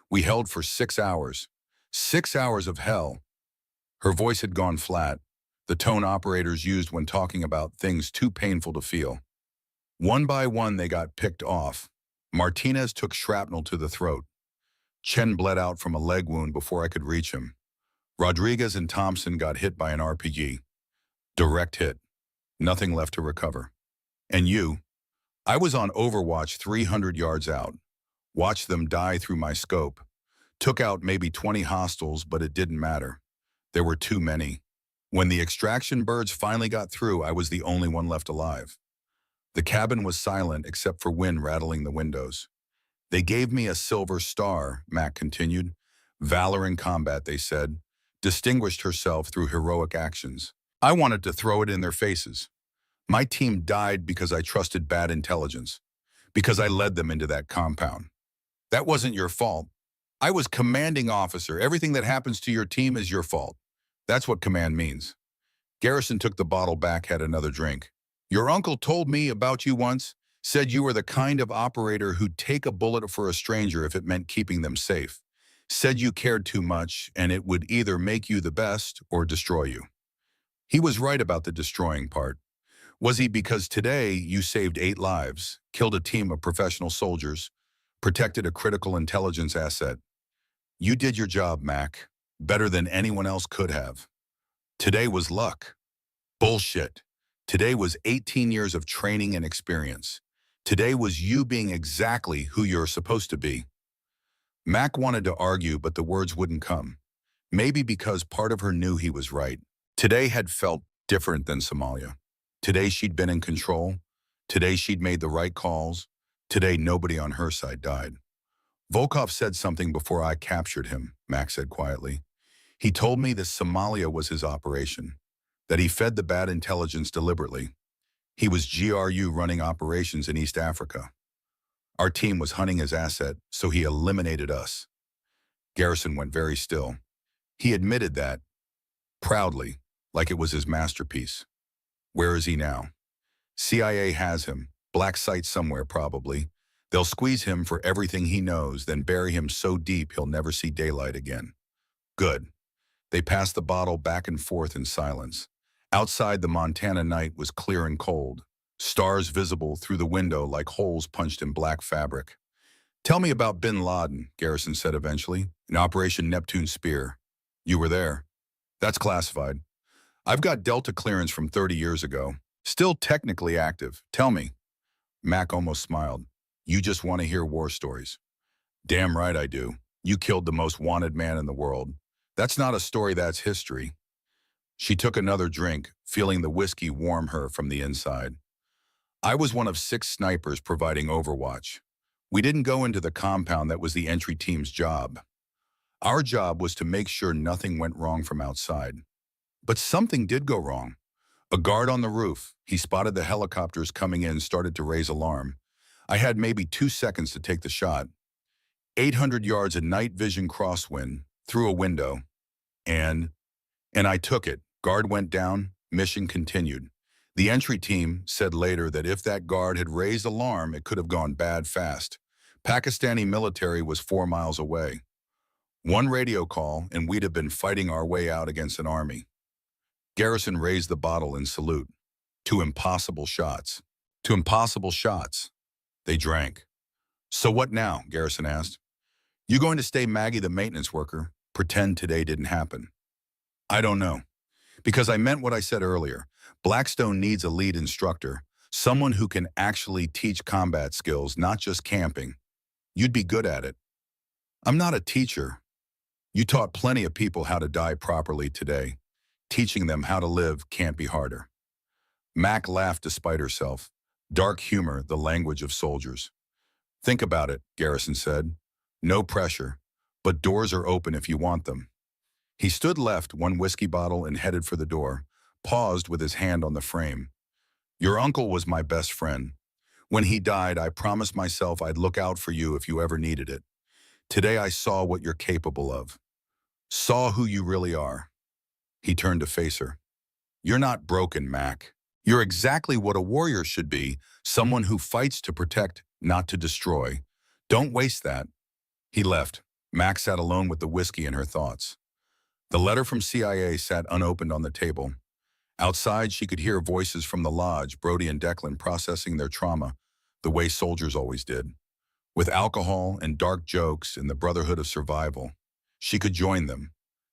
We held for 6 hours. 6 hours of hell." Her voice had gone flat, the tone operators used when talking about things too painful to feel. One by one, they got picked off. Martinez took shrapnel to the throat. Chen bled out from a leg wound before I could reach him. Rodriguez and Thompson got hit by an RPG. Direct hit. Nothing left to recover. And you? I was on overwatch 300 yards out. Watched them die through my scope. Took out maybe 20 hostiles, but it didn't matter. There were too many. When the extraction birds finally got through, I was the only one left alive. The cabin was silent except for wind rattling the windows. "They gave me a silver star," Mac continued. "Valor in combat," they said. "Distinguished herself through heroic actions." I wanted to throw it in their faces. My team died because I trusted bad intelligence, because I led them into that compound. That wasn't your fault. I was commanding officer. Everything that happens to your team is your fault. That's what command means. Garrison took the bottle back, had another drink. "Your uncle told me about you once, said you were the kind of operator who'd take a bullet for a stranger if it meant keeping them safe. Said you cared too much and it would either make you the best or destroy you." He was right about the destroying part. Was he? Because today you saved 8 lives, killed a team of professional soldiers, protected a critical intelligence asset. You did your job, Mac, better than anyone else could have. Today was luck. Bullshit. Today was 18 years of training and experience. Today was you being exactly who you're supposed to be. Mac wanted to argue, but the words wouldn't come. Maybe because part of her knew he was right. Today had felt different than Somalia. Today she'd been in control, Today she'd made the right calls. Today nobody on her side died. Volkov said something before I captured him, Max said quietly. He told me that Somalia was his operation, that he fed the bad intelligence deliberately. He was GRU running operations in East Africa. Our team was hunting his asset, so he eliminated us. Garrison went very still. He admitted that, proudly, like it was his masterpiece. Where is he now? CIA has him, black site somewhere probably. They'll squeeze him for everything he knows, then bury him so deep he'll never see daylight again. Good. They passed the bottle back and forth in silence. Outside, the Montana night was clear and cold, stars visible through the window like holes punched in black fabric. Tell me about bin Laden, Garrison said eventually, in Operation Neptune Spear. You were there. That's classified. I've got Delta clearance from 30 years ago. Still technically active. Tell me. Mac almost smiled. You just want to hear war stories. Damn right I do. You killed the most wanted man in the world. That's not a story, that's history. She took another drink, feeling the whiskey warm her from the inside. I was one of 6 snipers providing overwatch. We didn't go into the compound that was the entry team's job. Our job was to make sure nothing went wrong from outside. But something did go wrong. A guard on the roof, he spotted the helicopters coming in, started to raise alarm. I had maybe 2 seconds to take the shot. 800 yards of night vision crosswind, through a window. And I took it. Guard went down, mission continued. The entry team said later that if that guard had raised alarm, it could have gone bad fast. Pakistani military was 4 miles away. One radio call, and we'd have been fighting our way out against an army. Garrison raised the bottle in salute. 2 impossible shots. 2 impossible shots. They drank. So what now? Garrison asked. You going to stay Maggie the maintenance worker? Pretend today didn't happen? I don't know. Because I meant what I said earlier. Blackstone needs a lead instructor, someone who can actually teach combat skills, not just camping. You'd be good at it. I'm not a teacher. You taught plenty of people how to die properly today. Teaching them how to live can't be harder. Mac laughed despite herself. Dark humor, the language of soldiers. Think about it, Garrison said. No pressure, but doors are open if you want them. He stood left, 1 whiskey bottle, and headed for the door, paused with his hand on the frame. Your uncle was my best friend. When he died, I promised myself I'd look out for you if you ever needed it. Today I saw what you're capable of. Saw who you really are. He turned to face her. You're not broken, Mac. You're exactly what a warrior should be, someone who fights to protect, not to destroy. Don't waste that. He left. Mac sat alone with the whiskey and her thoughts. The letter from CIA sat unopened on the table. Outside, she could hear voices from the lodge, Brody and Declan processing their trauma, the way soldiers always did. With alcohol and dark jokes and the brotherhood of survival, she could join them,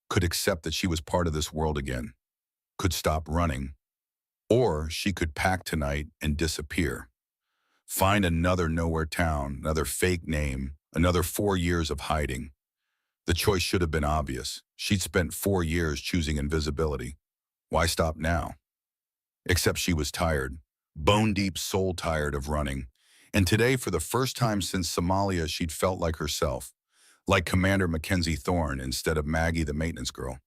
could accept that she was part of this world again, could stop running. Or she could pack tonight and disappear. Find another nowhere town, another fake name, another 4 years of hiding. The choice should have been obvious. She'd spent 4 years choosing invisibility. Why stop now? Except she was tired, bone-deep soul tired of running. And today, for the first time since Somalia, she'd felt like herself, like Commander Mackenzie Thorne instead of Maggie the maintenance girl.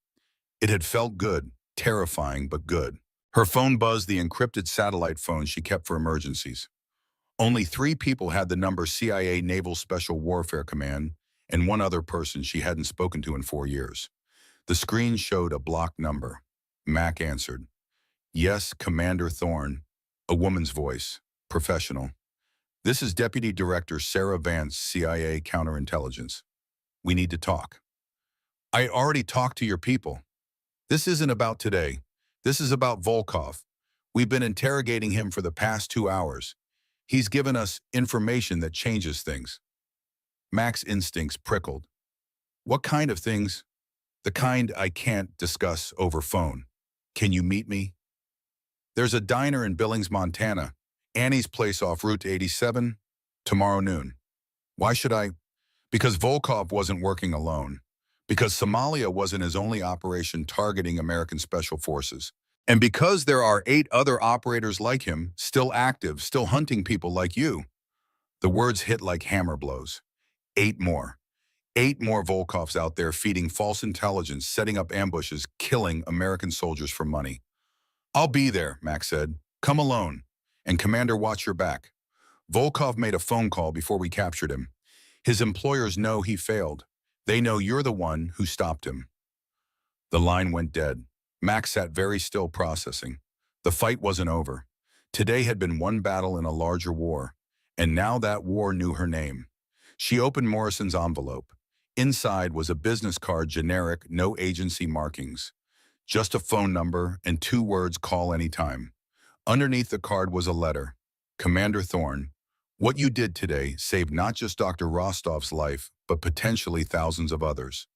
It had felt good, terrifying, but good. Her phone buzzed, the encrypted satellite phone she kept for emergencies. Only 3 people had the number: CIA Naval Special Warfare Command, and 1 other person she hadn't spoken to in 4 years. The screen showed a blocked number. Mac answered. Yes, Commander Thorne. A woman's voice. Professional. This is Deputy Director Sarah Vance, CIA Counterintelligence. We need to talk. I already talked to your people. This isn't about today. This is about Volkov. We've been interrogating him for the past 2 hours. He's given us information that changes things. Mac's instincts prickled. What kind of things? The kind I can't discuss over phone. Can you meet me? There's a diner in Billings, Montana. Annie's place off Route 87. Tomorrow noon. Why should I? Because Volkov wasn't working alone. Because Somalia wasn't his only operation targeting American Special Forces. And because there are 8 other operators like him, still active, still hunting people like you, the words hit like hammer blows. 8 more. 8 more Volkovs out there feeding false intelligence, setting up ambushes, killing American soldiers for money. I'll be there, Max said. Come alone. And Commander, watch your back. Volkov made a phone call before we captured him. His employers know he failed. They know you're the one who stopped him. The line went dead. Max sat very still, processing. The fight wasn't over. Today had been one battle in a larger war, and now that war knew her name. She opened Morrison's envelope. Inside was a business card, generic, no agency markings. Just a phone number and 2 words, call anytime. Underneath the card was a letter. Commander Thorne, what you did today saved not just Dr. Rostov's life, but potentially thousands of others.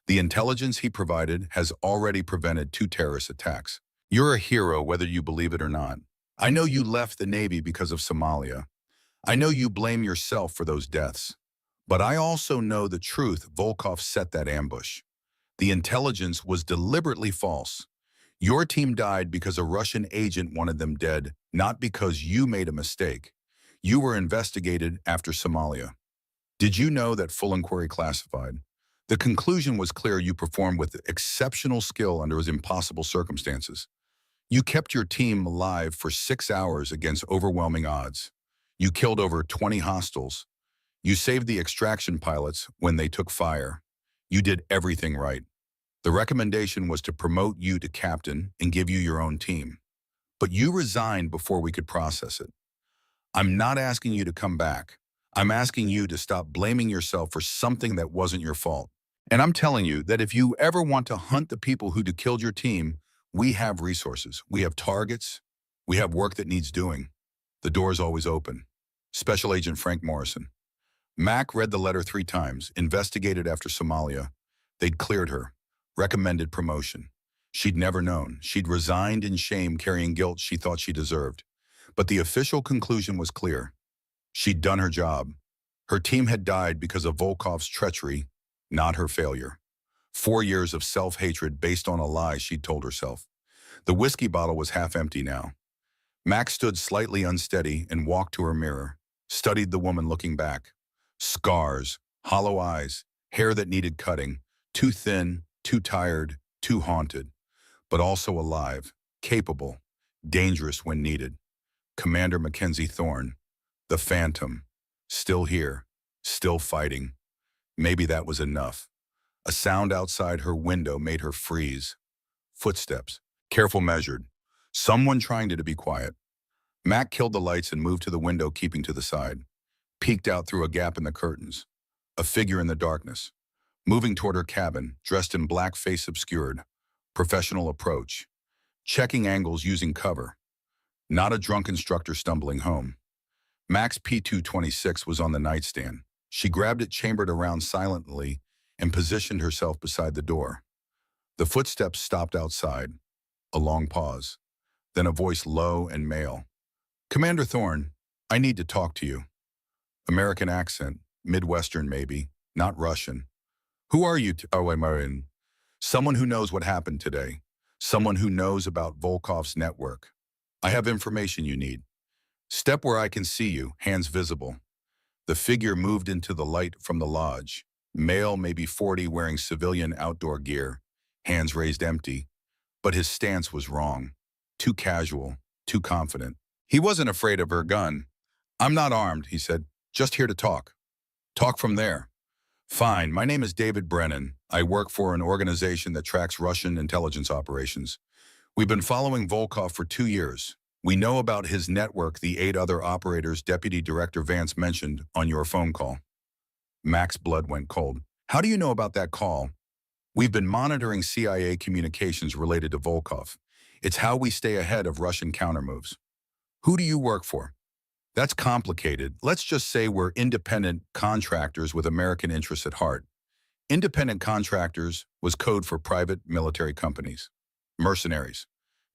The intelligence he provided has already prevented 2 terrorist attacks. You're a hero whether you believe it or not. I know you left the Navy because of Somalia. I know you blame yourself for those deaths. But I also know the truth. Volkov set that ambush. The intelligence was deliberately false. Your team died because a Russian agent wanted them dead, not because you made a mistake. You were investigated after Somalia. Did you know that full inquiry classified? The conclusion was clear. You performed with exceptional skill under impossible circumstances. You kept your team alive for 6 hours against overwhelming odds. You killed over 20 hostiles. You saved the extraction pilots when they took fire. You did everything right. The recommendation was to promote you to captain and give you your own team. But you resigned before we could process it. I'm not asking you to come back. I'm asking you to stop blaming yourself for something that wasn't your fault. And I'm telling you that if you ever want to hunt the people who killed your team, we have resources. We have targets. We have work that needs doing. The door is always open. Special Agent Frank Morrison. Mac read the letter 3 times, investigated after Somalia. They'd cleared her, recommended promotion. She'd never known. She'd resigned in shame, carrying guilt she thought she deserved. But the official conclusion was clear. She'd done her job. Her team had died because of Volkov's treachery, not her failure. 4 years of self-hatred based on a lie she'd told herself. The whiskey bottle was half empty now. Max stood slightly unsteady and walked to her mirror, studied the woman looking back. Scars, hollow eyes, hair that needed cutting, too thin, too tired, too haunted, but also alive, capable, dangerous when needed. Commander Mackenzie Thorne, the Phantom, still here, still fighting. Maybe that was enough. A sound outside her window made her freeze. Footsteps, careful, measured. Someone trying to be quiet. Mac killed the lights and moved to the window, keeping to the side. Peeked out through a gap in the curtains. A figure in the darkness. Moving toward her cabin, dressed in black, face obscured. Professional approach. Checking angles using cover. Not a drunk instructor stumbling home. Mac's P226 was on the nightstand. She grabbed it, chambered around silently, and positioned herself beside the door. The footsteps stopped outside. A long pause. Then a voice, low and male. Commander Thorne, I need to talk to you. American accent, Midwestern maybe, not Russian. Who are you? Oh, I'm in. Someone who knows what happened today. Someone who knows about Volkov's network. I have information you need. Step where I can see you, hands visible. The figure moved into the light from the lodge. Male, maybe 40, wearing civilian outdoor gear. Hands raised empty. But his stance was wrong. Too casual, too confident. He wasn't afraid of her gun. I'm not armed, he said. Just here to talk. Talk from there. Fine, my name is David Brennan. I work for an organization that tracks Russian intelligence operations. We've been following Volkov for 2 years. We know about his network, the 8 other operators Deputy Director Vance mentioned on your phone call. Mac's blood went cold. How do you know about that call? We've been monitoring CIA communications related to Volkov. It's how we stay ahead of Russian countermoves. Who do you work for? That's complicated. Let's just say we're independent contractors with American interests at heart. Independent contractors was code for private military companies. Mercenaries.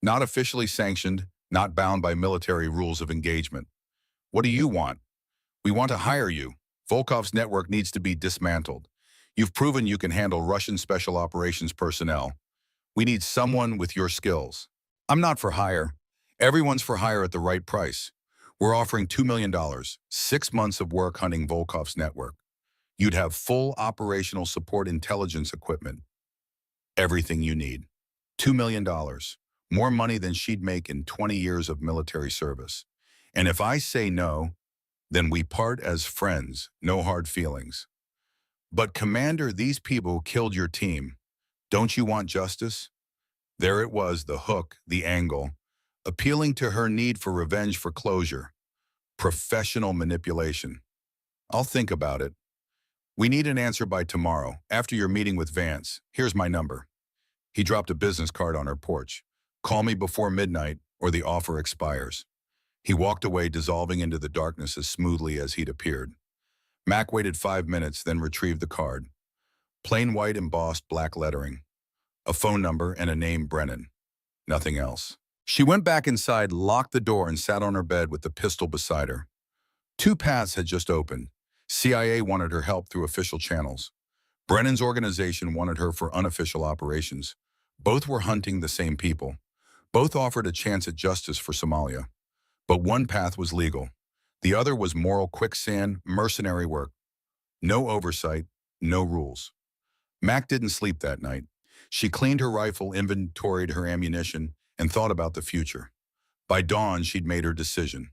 Not officially sanctioned, not bound by military rules of engagement. What do you want? We want to hire you. Volkov's network needs to be dismantled. You've proven you can handle Russian special operations personnel. We need someone with your skills. I'm not for hire. Everyone's for hire at the right price. We're offering $2 million, 6 months of work hunting Volkov's network. You'd have full operational support intelligence equipment, everything you need. $2 million, more money than she'd make in 20 years of military service. And if I say no, then we part as friends, no hard feelings. But Commander, these people killed your team. Don't you want justice? There it was, the hook, the angle, appealing to her need for revenge, for closure. Professional manipulation. I'll think about it. We need an answer by tomorrow, after your meeting with Vance. Here's my number. He dropped a business card on her porch. Call me before midnight or the offer expires. He walked away, dissolving into the darkness as smoothly as he'd appeared. Mac waited 5 minutes, then retrieved the card. Plain white embossed black lettering. A phone number and a name, Brennan. Nothing else. She went back inside, locked the door, and sat on her bed with the pistol beside her. Two paths had just opened. CIA wanted her help through official channels. Brennan's organization wanted her for unofficial operations. Both were hunting the same people. Both offered a chance at justice for Somalia. But one path was legal. The other was moral quicksand, mercenary work. No oversight, no rules. Mac didn't sleep that night. She cleaned her rifle, inventoried her ammunition, and thought about the future. By dawn, she'd made her decision.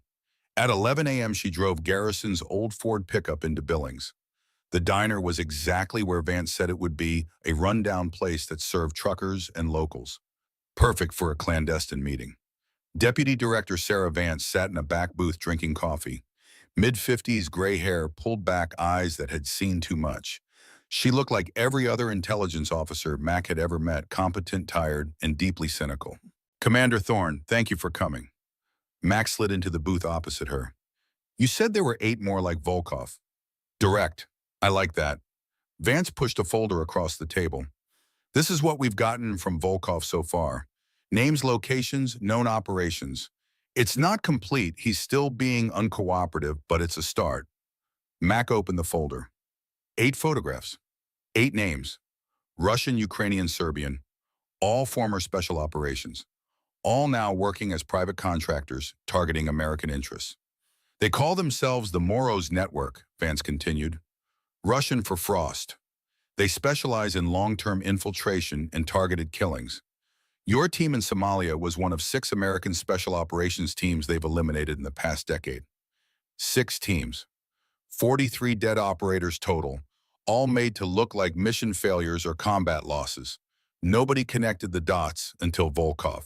At 11 a.m., she drove Garrison's old Ford pickup into Billings. The diner was exactly where Vance said it would be, a rundown place that served truckers and locals. Perfect for a clandestine meeting. Deputy Director Sarah Vance sat in a back booth drinking coffee. Mid-50s, gray hair, pulled back eyes that had seen too much. She looked like every other intelligence officer Mac had ever met, competent, tired, and deeply cynical. Commander Thorne, thank you for coming. Mac slid into the booth opposite her. You said there were 8 more like Volkov. Direct. I like that. Vance pushed a folder across the table. This is what we've gotten from Volkov so far. Names, locations, known operations. It's not complete. He's still being uncooperative, but it's a start. Mac opened the folder. 8 photographs. 8 names. Russian, Ukrainian, Serbian. All former special operations. All now working as private contractors, targeting American interests. They call themselves the Moros Network, Vance continued. Russian for Frost. They specialize in long-term infiltration and targeted killings. Your team in Somalia was one of 6 American special operations teams they've eliminated in the past decade. 6 teams. 43 dead operators total, all made to look like mission failures or combat losses. Nobody connected the dots until Volkov.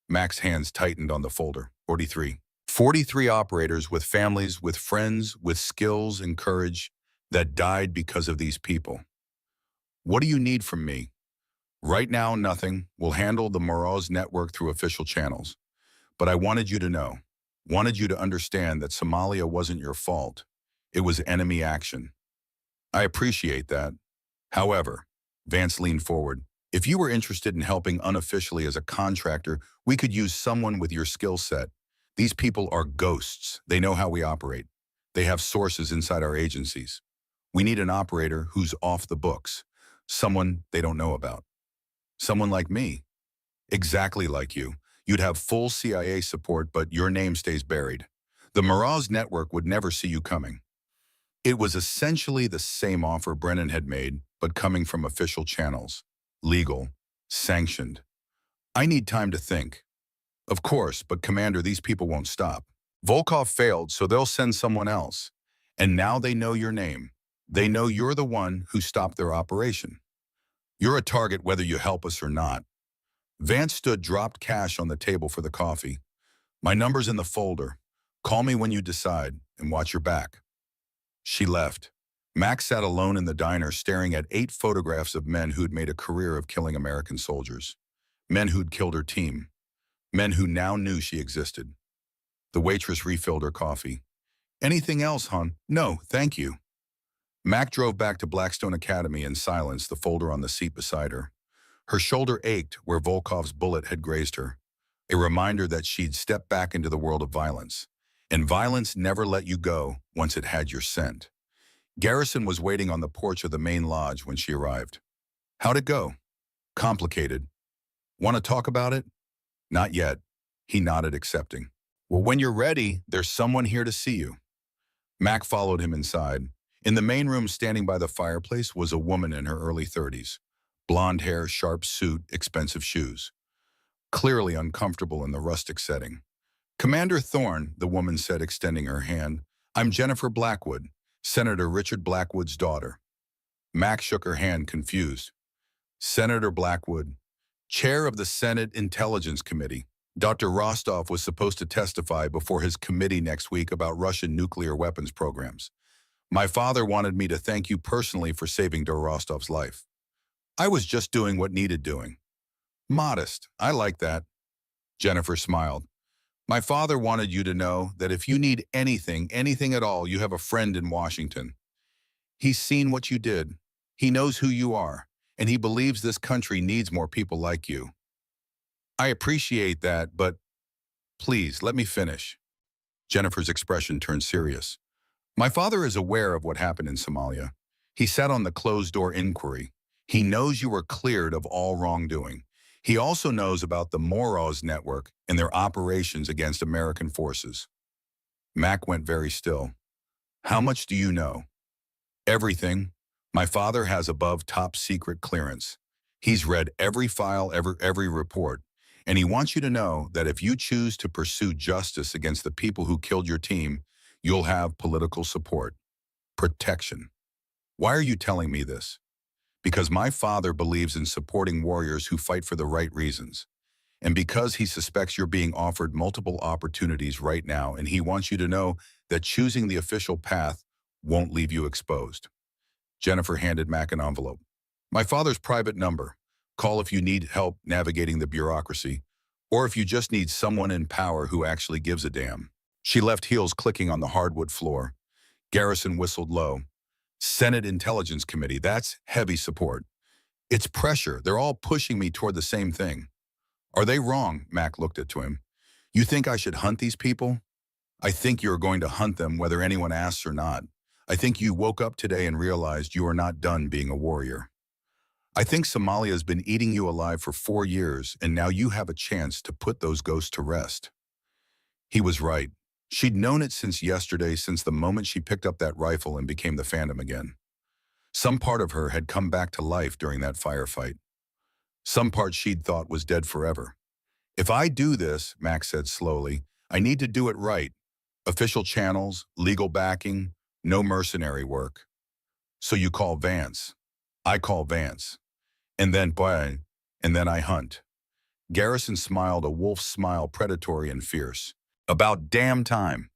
Mac's hands tightened on the folder. 43. 43 operators with families, with friends, with skills and courage that died because of these people. What do you need from me? Right now, nothing. We'll handle the Moros network through official channels. But I wanted you to know, wanted you to understand that Somalia wasn't your fault. It was enemy action. I appreciate that. However, Vance leaned forward. If you were interested in helping unofficially as a contractor, we could use someone with your skill set. These people are ghosts. They know how we operate. They have sources inside our agencies. We need an operator who's off the books. Someone they don't know about. Someone like me. Exactly like you. You'd have full CIA support, but your name stays buried. The Moros network would never see you coming. It was essentially the same offer Brennan had made, but coming from official channels. Legal. Sanctioned. I need time to think. Of course, but Commander, these people won't stop. Volkov failed, so they'll send someone else. And now they know your name. They know you're the one who stopped their operation. You're a target whether you help us or not. Vance stood, dropped cash on the table for the coffee. My number's in the folder. Call me when you decide, and watch your back. She left. Max sat alone in the diner, staring at 8 photographs of men who'd made a career of killing American soldiers. Men who'd killed her team. Men who now knew she existed. The waitress refilled her coffee. Anything else, hon? No, thank you. Mac drove back to Blackstone Academy in silence, the folder on the seat beside her. Her shoulder ached where Volkov's bullet had grazed her, a reminder that she'd stepped back into the world of violence. And violence never let you go once it had your scent. Garrison was waiting on the porch of the main lodge when she arrived. How'd it go? Complicated. Want to talk about it? Not yet. He nodded, accepting. Well, when you're ready, there's someone here to see you. Mac followed him inside. In the main room, standing by the fireplace, was a woman in her early 30s. Blonde hair, sharp suit, expensive shoes. Clearly uncomfortable in the rustic setting. Commander Thorne, the woman said, extending her hand. I'm Jennifer Blackwood, Senator Richard Blackwood's daughter. Mac shook her hand, confused. Senator Blackwood, chair of the Senate Intelligence Committee. Dr. Rostov was supposed to testify before his committee next week about Russian nuclear weapons programs. My father wanted me to thank you personally for saving Dr. Rostov's life. I was just doing what needed doing. Modest. I like that. Jennifer smiled. My father wanted you to know that if you need anything, anything at all, you have a friend in Washington. He's seen what you did. He knows who you are, and he believes this country needs more people like you. I appreciate that, but please, let me finish. Jennifer's expression turned serious. My father is aware of what happened in Somalia. He sat on the closed-door inquiry. He knows you were cleared of all wrongdoing. He also knows about the Moroz network and their operations against American forces. Mac went very still. How much do you know? Everything. My father has above top secret clearance. He's read every file, every report, and he wants you to know that if you choose to pursue justice against the people who killed your team, you'll have political support, protection. Why are you telling me this? Because my father believes in supporting warriors who fight for the right reasons, and because he suspects you're being offered multiple opportunities right now, and he wants you to know that choosing the official path won't leave you exposed. Jennifer handed Mac an envelope. My father's private number. Call if you need help navigating the bureaucracy, or if you just need someone in power who actually gives a damn. She left, heels clicking on the hardwood floor. Garrison whistled low. Senate Intelligence Committee, that's heavy support. It's pressure. They're all pushing me toward the same thing. Are they wrong? Mac looked to him. You think I should hunt these people? I think you're going to hunt them whether anyone asks or not. I think you woke up today and realized you are not done being a warrior. I think Somalia has been eating you alive for 4 years, and now you have a chance to put those ghosts to rest. He was right. She'd known it since yesterday, since the moment she picked up that rifle and became the Phantom again. Some part of her had come back to life during that firefight. Some part she'd thought was dead forever. If I do this, Max said slowly, I need to do it right. Official channels, legal backing, no mercenary work. So you call Vance. I call Vance. And then I hunt. Garrison smiled, a wolf's smile, predatory and fierce. About damn time.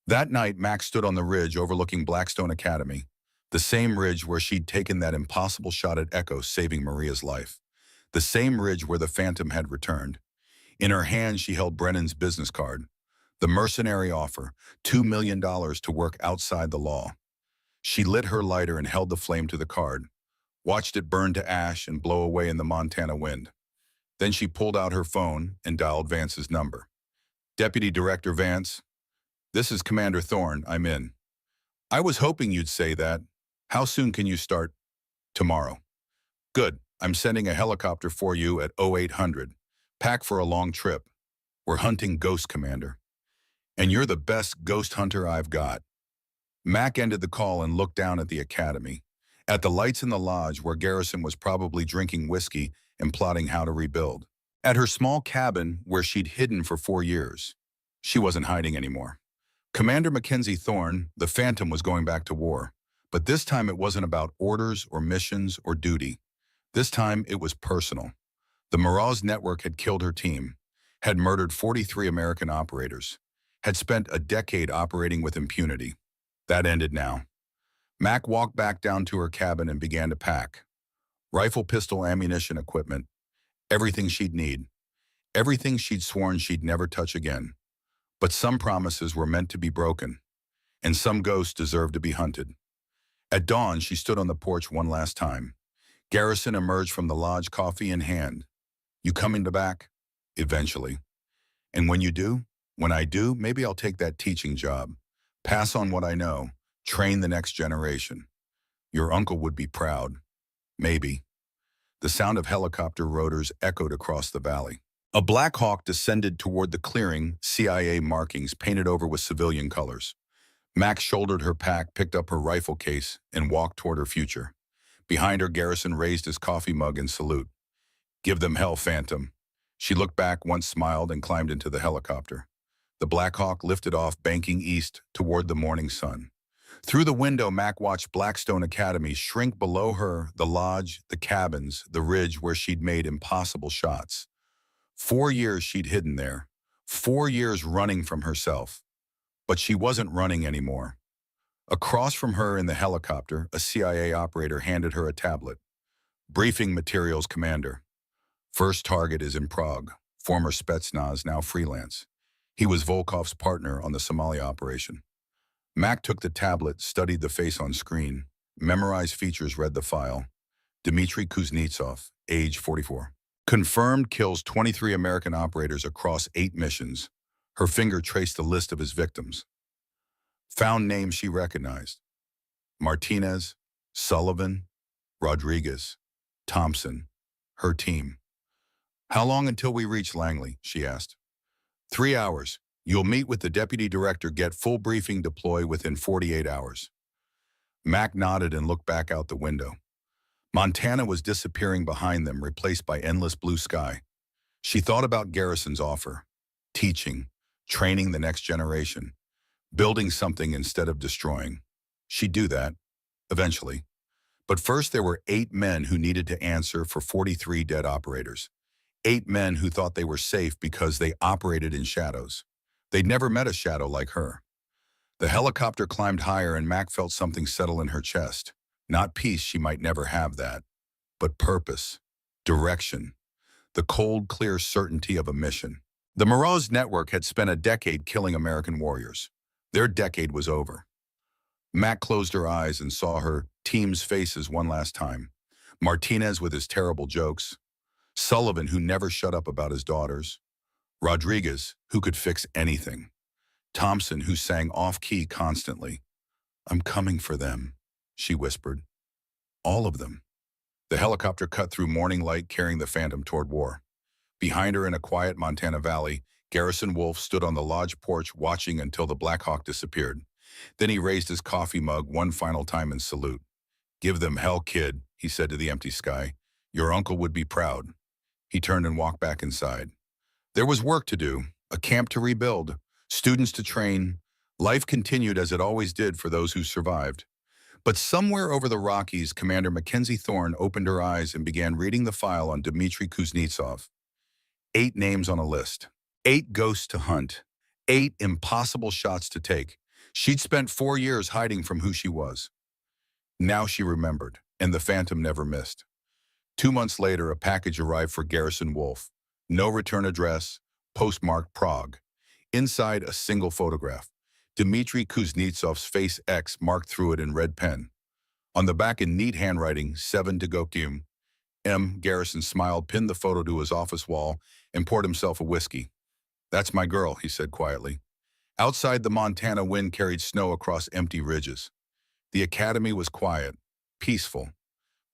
That night, Max stood on the ridge overlooking Blackstone Academy, the same ridge where she'd taken that impossible shot at Echo, saving Maria's life. The same ridge where the Phantom had returned. In her hand, she held Brennan's business card. The mercenary offer, $2 million to work outside the law. She lit her lighter and held the flame to the card, watched it burn to ash and blow away in the Montana wind. Then she pulled out her phone and dialed Vance's number. Deputy Director Vance, this is Commander Thorne, I'm in. I was hoping you'd say that. How soon can you start? Tomorrow. Good, I'm sending a helicopter for you at 0800. Pack for a long trip. We're hunting ghosts, Commander. And you're the best ghost hunter I've got. Mac ended the call and looked down at the academy, at the lights in the lodge where Garrison was probably drinking whiskey and plotting how to rebuild. At her small cabin where she'd hidden for 4 years. She wasn't hiding anymore. Commander Mackenzie Thorne, the Phantom, was going back to war. But this time it wasn't about orders or missions or duty. This time it was personal. The Moroz network had killed her team, had murdered 43 American operators, had spent a decade operating with impunity. That ended now. Mac walked back down to her cabin and began to pack. Rifle, pistol, ammunition, equipment. Everything she'd need. Everything she'd sworn she'd never touch again. But some promises were meant to be broken, and some ghosts deserved to be hunted. At dawn, she stood on the porch one last time. Garrison emerged from the lodge, coffee in hand. You coming back? Eventually. And when you do? When I do, maybe I'll take that teaching job. Pass on what I know. Train the next generation. Your uncle would be proud. Maybe. The sound of helicopter rotors echoed across the valley. A Black Hawk descended toward the clearing, CIA markings painted over with civilian colors. Max shouldered her pack, picked up her rifle case, and walked toward her future. Behind her, Garrison raised his coffee mug in salute. "Give them hell, Phantom." She looked back, once smiled, and climbed into the helicopter. The Black Hawk lifted off, banking east toward the morning sun. Through the window, Mac watched Blackstone Academy shrink below her, the lodge, the cabins, the ridge where she'd made impossible shots. 4 years she'd hidden there. 4 years running from herself. But she wasn't running anymore. Across from her in the helicopter, a CIA operator handed her a tablet. "Briefing materials, Commander. First target is in Prague, former Spetsnaz, now freelance. He was Volkov's partner on the Somalia operation." Mac took the tablet, studied the face on screen, memorized features, read the file. Dmitry Kuznetsov, age 44. Confirmed, kills 23 American operators across 8 missions. Her finger traced the list of his victims. Found names she recognized: Martinez, Sullivan, Rodriguez, Thompson, her team. "How long until we reach Langley?" she asked. 3 hours. You'll meet with the deputy director, get full briefing, deploy within 48 hours. Mac nodded and looked back out the window. Montana was disappearing behind them, replaced by endless blue sky. She thought about Garrison's offer: teaching, training the next generation, building something instead of destroying. She'd do that, eventually. But first there were 8 men who needed to answer for 43 dead operators. 8 men who thought they were safe because they operated in shadows. They'd never met a shadow like her. The helicopter climbed higher, and Mac felt something settle in her chest. Not peace, she might never have that, but purpose, direction, the cold, clear certainty of a mission. The Mirage network had spent a decade killing American warriors. Their decade was over. Mac closed her eyes and saw her team's faces one last time. Martinez with his terrible jokes. Sullivan, who never shut up about his daughters. Rodriguez, who could fix anything. Thompson, who sang off-key constantly. "I'm coming for them," she whispered. All of them. The helicopter cut through morning light, carrying the Phantom toward war. Behind her, in a quiet Montana valley, Garrison Wolfe stood on the lodge porch, watching until the Black Hawk disappeared. Then he raised his coffee mug one final time in salute. "Give them hell, kid," he said to the empty sky. "Your uncle would be proud." He turned and walked back inside. There was work to do, a camp to rebuild, students to train. Life continued as it always did for those who survived. But somewhere over the Rockies, Commander Mackenzie Thorne opened her eyes and began reading the file on Dmitry Kuznetsov. 8 names on a list. 8 ghosts to hunt. 8 impossible shots to take. She'd spent 4 years hiding from who she was. Now she remembered, and the Phantom never missed. 2 months later, a package arrived for Garrison Wolfe. No return address, postmarked Prague. Inside, a single photograph. Dmitry Kuznetsov's face X marked through it in red pen. On the back, in neat handwriting, 7 to Gokium. M. Garrison smiled, pinned the photo to his office wall, and poured himself a whiskey. "That's my girl," he said quietly. Outside, the Montana wind carried snow across empty ridges. The academy was quiet, peaceful.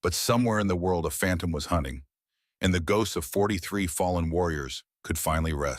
But somewhere in the world, a Phantom was hunting, and the ghosts of 43 fallen warriors could finally rest.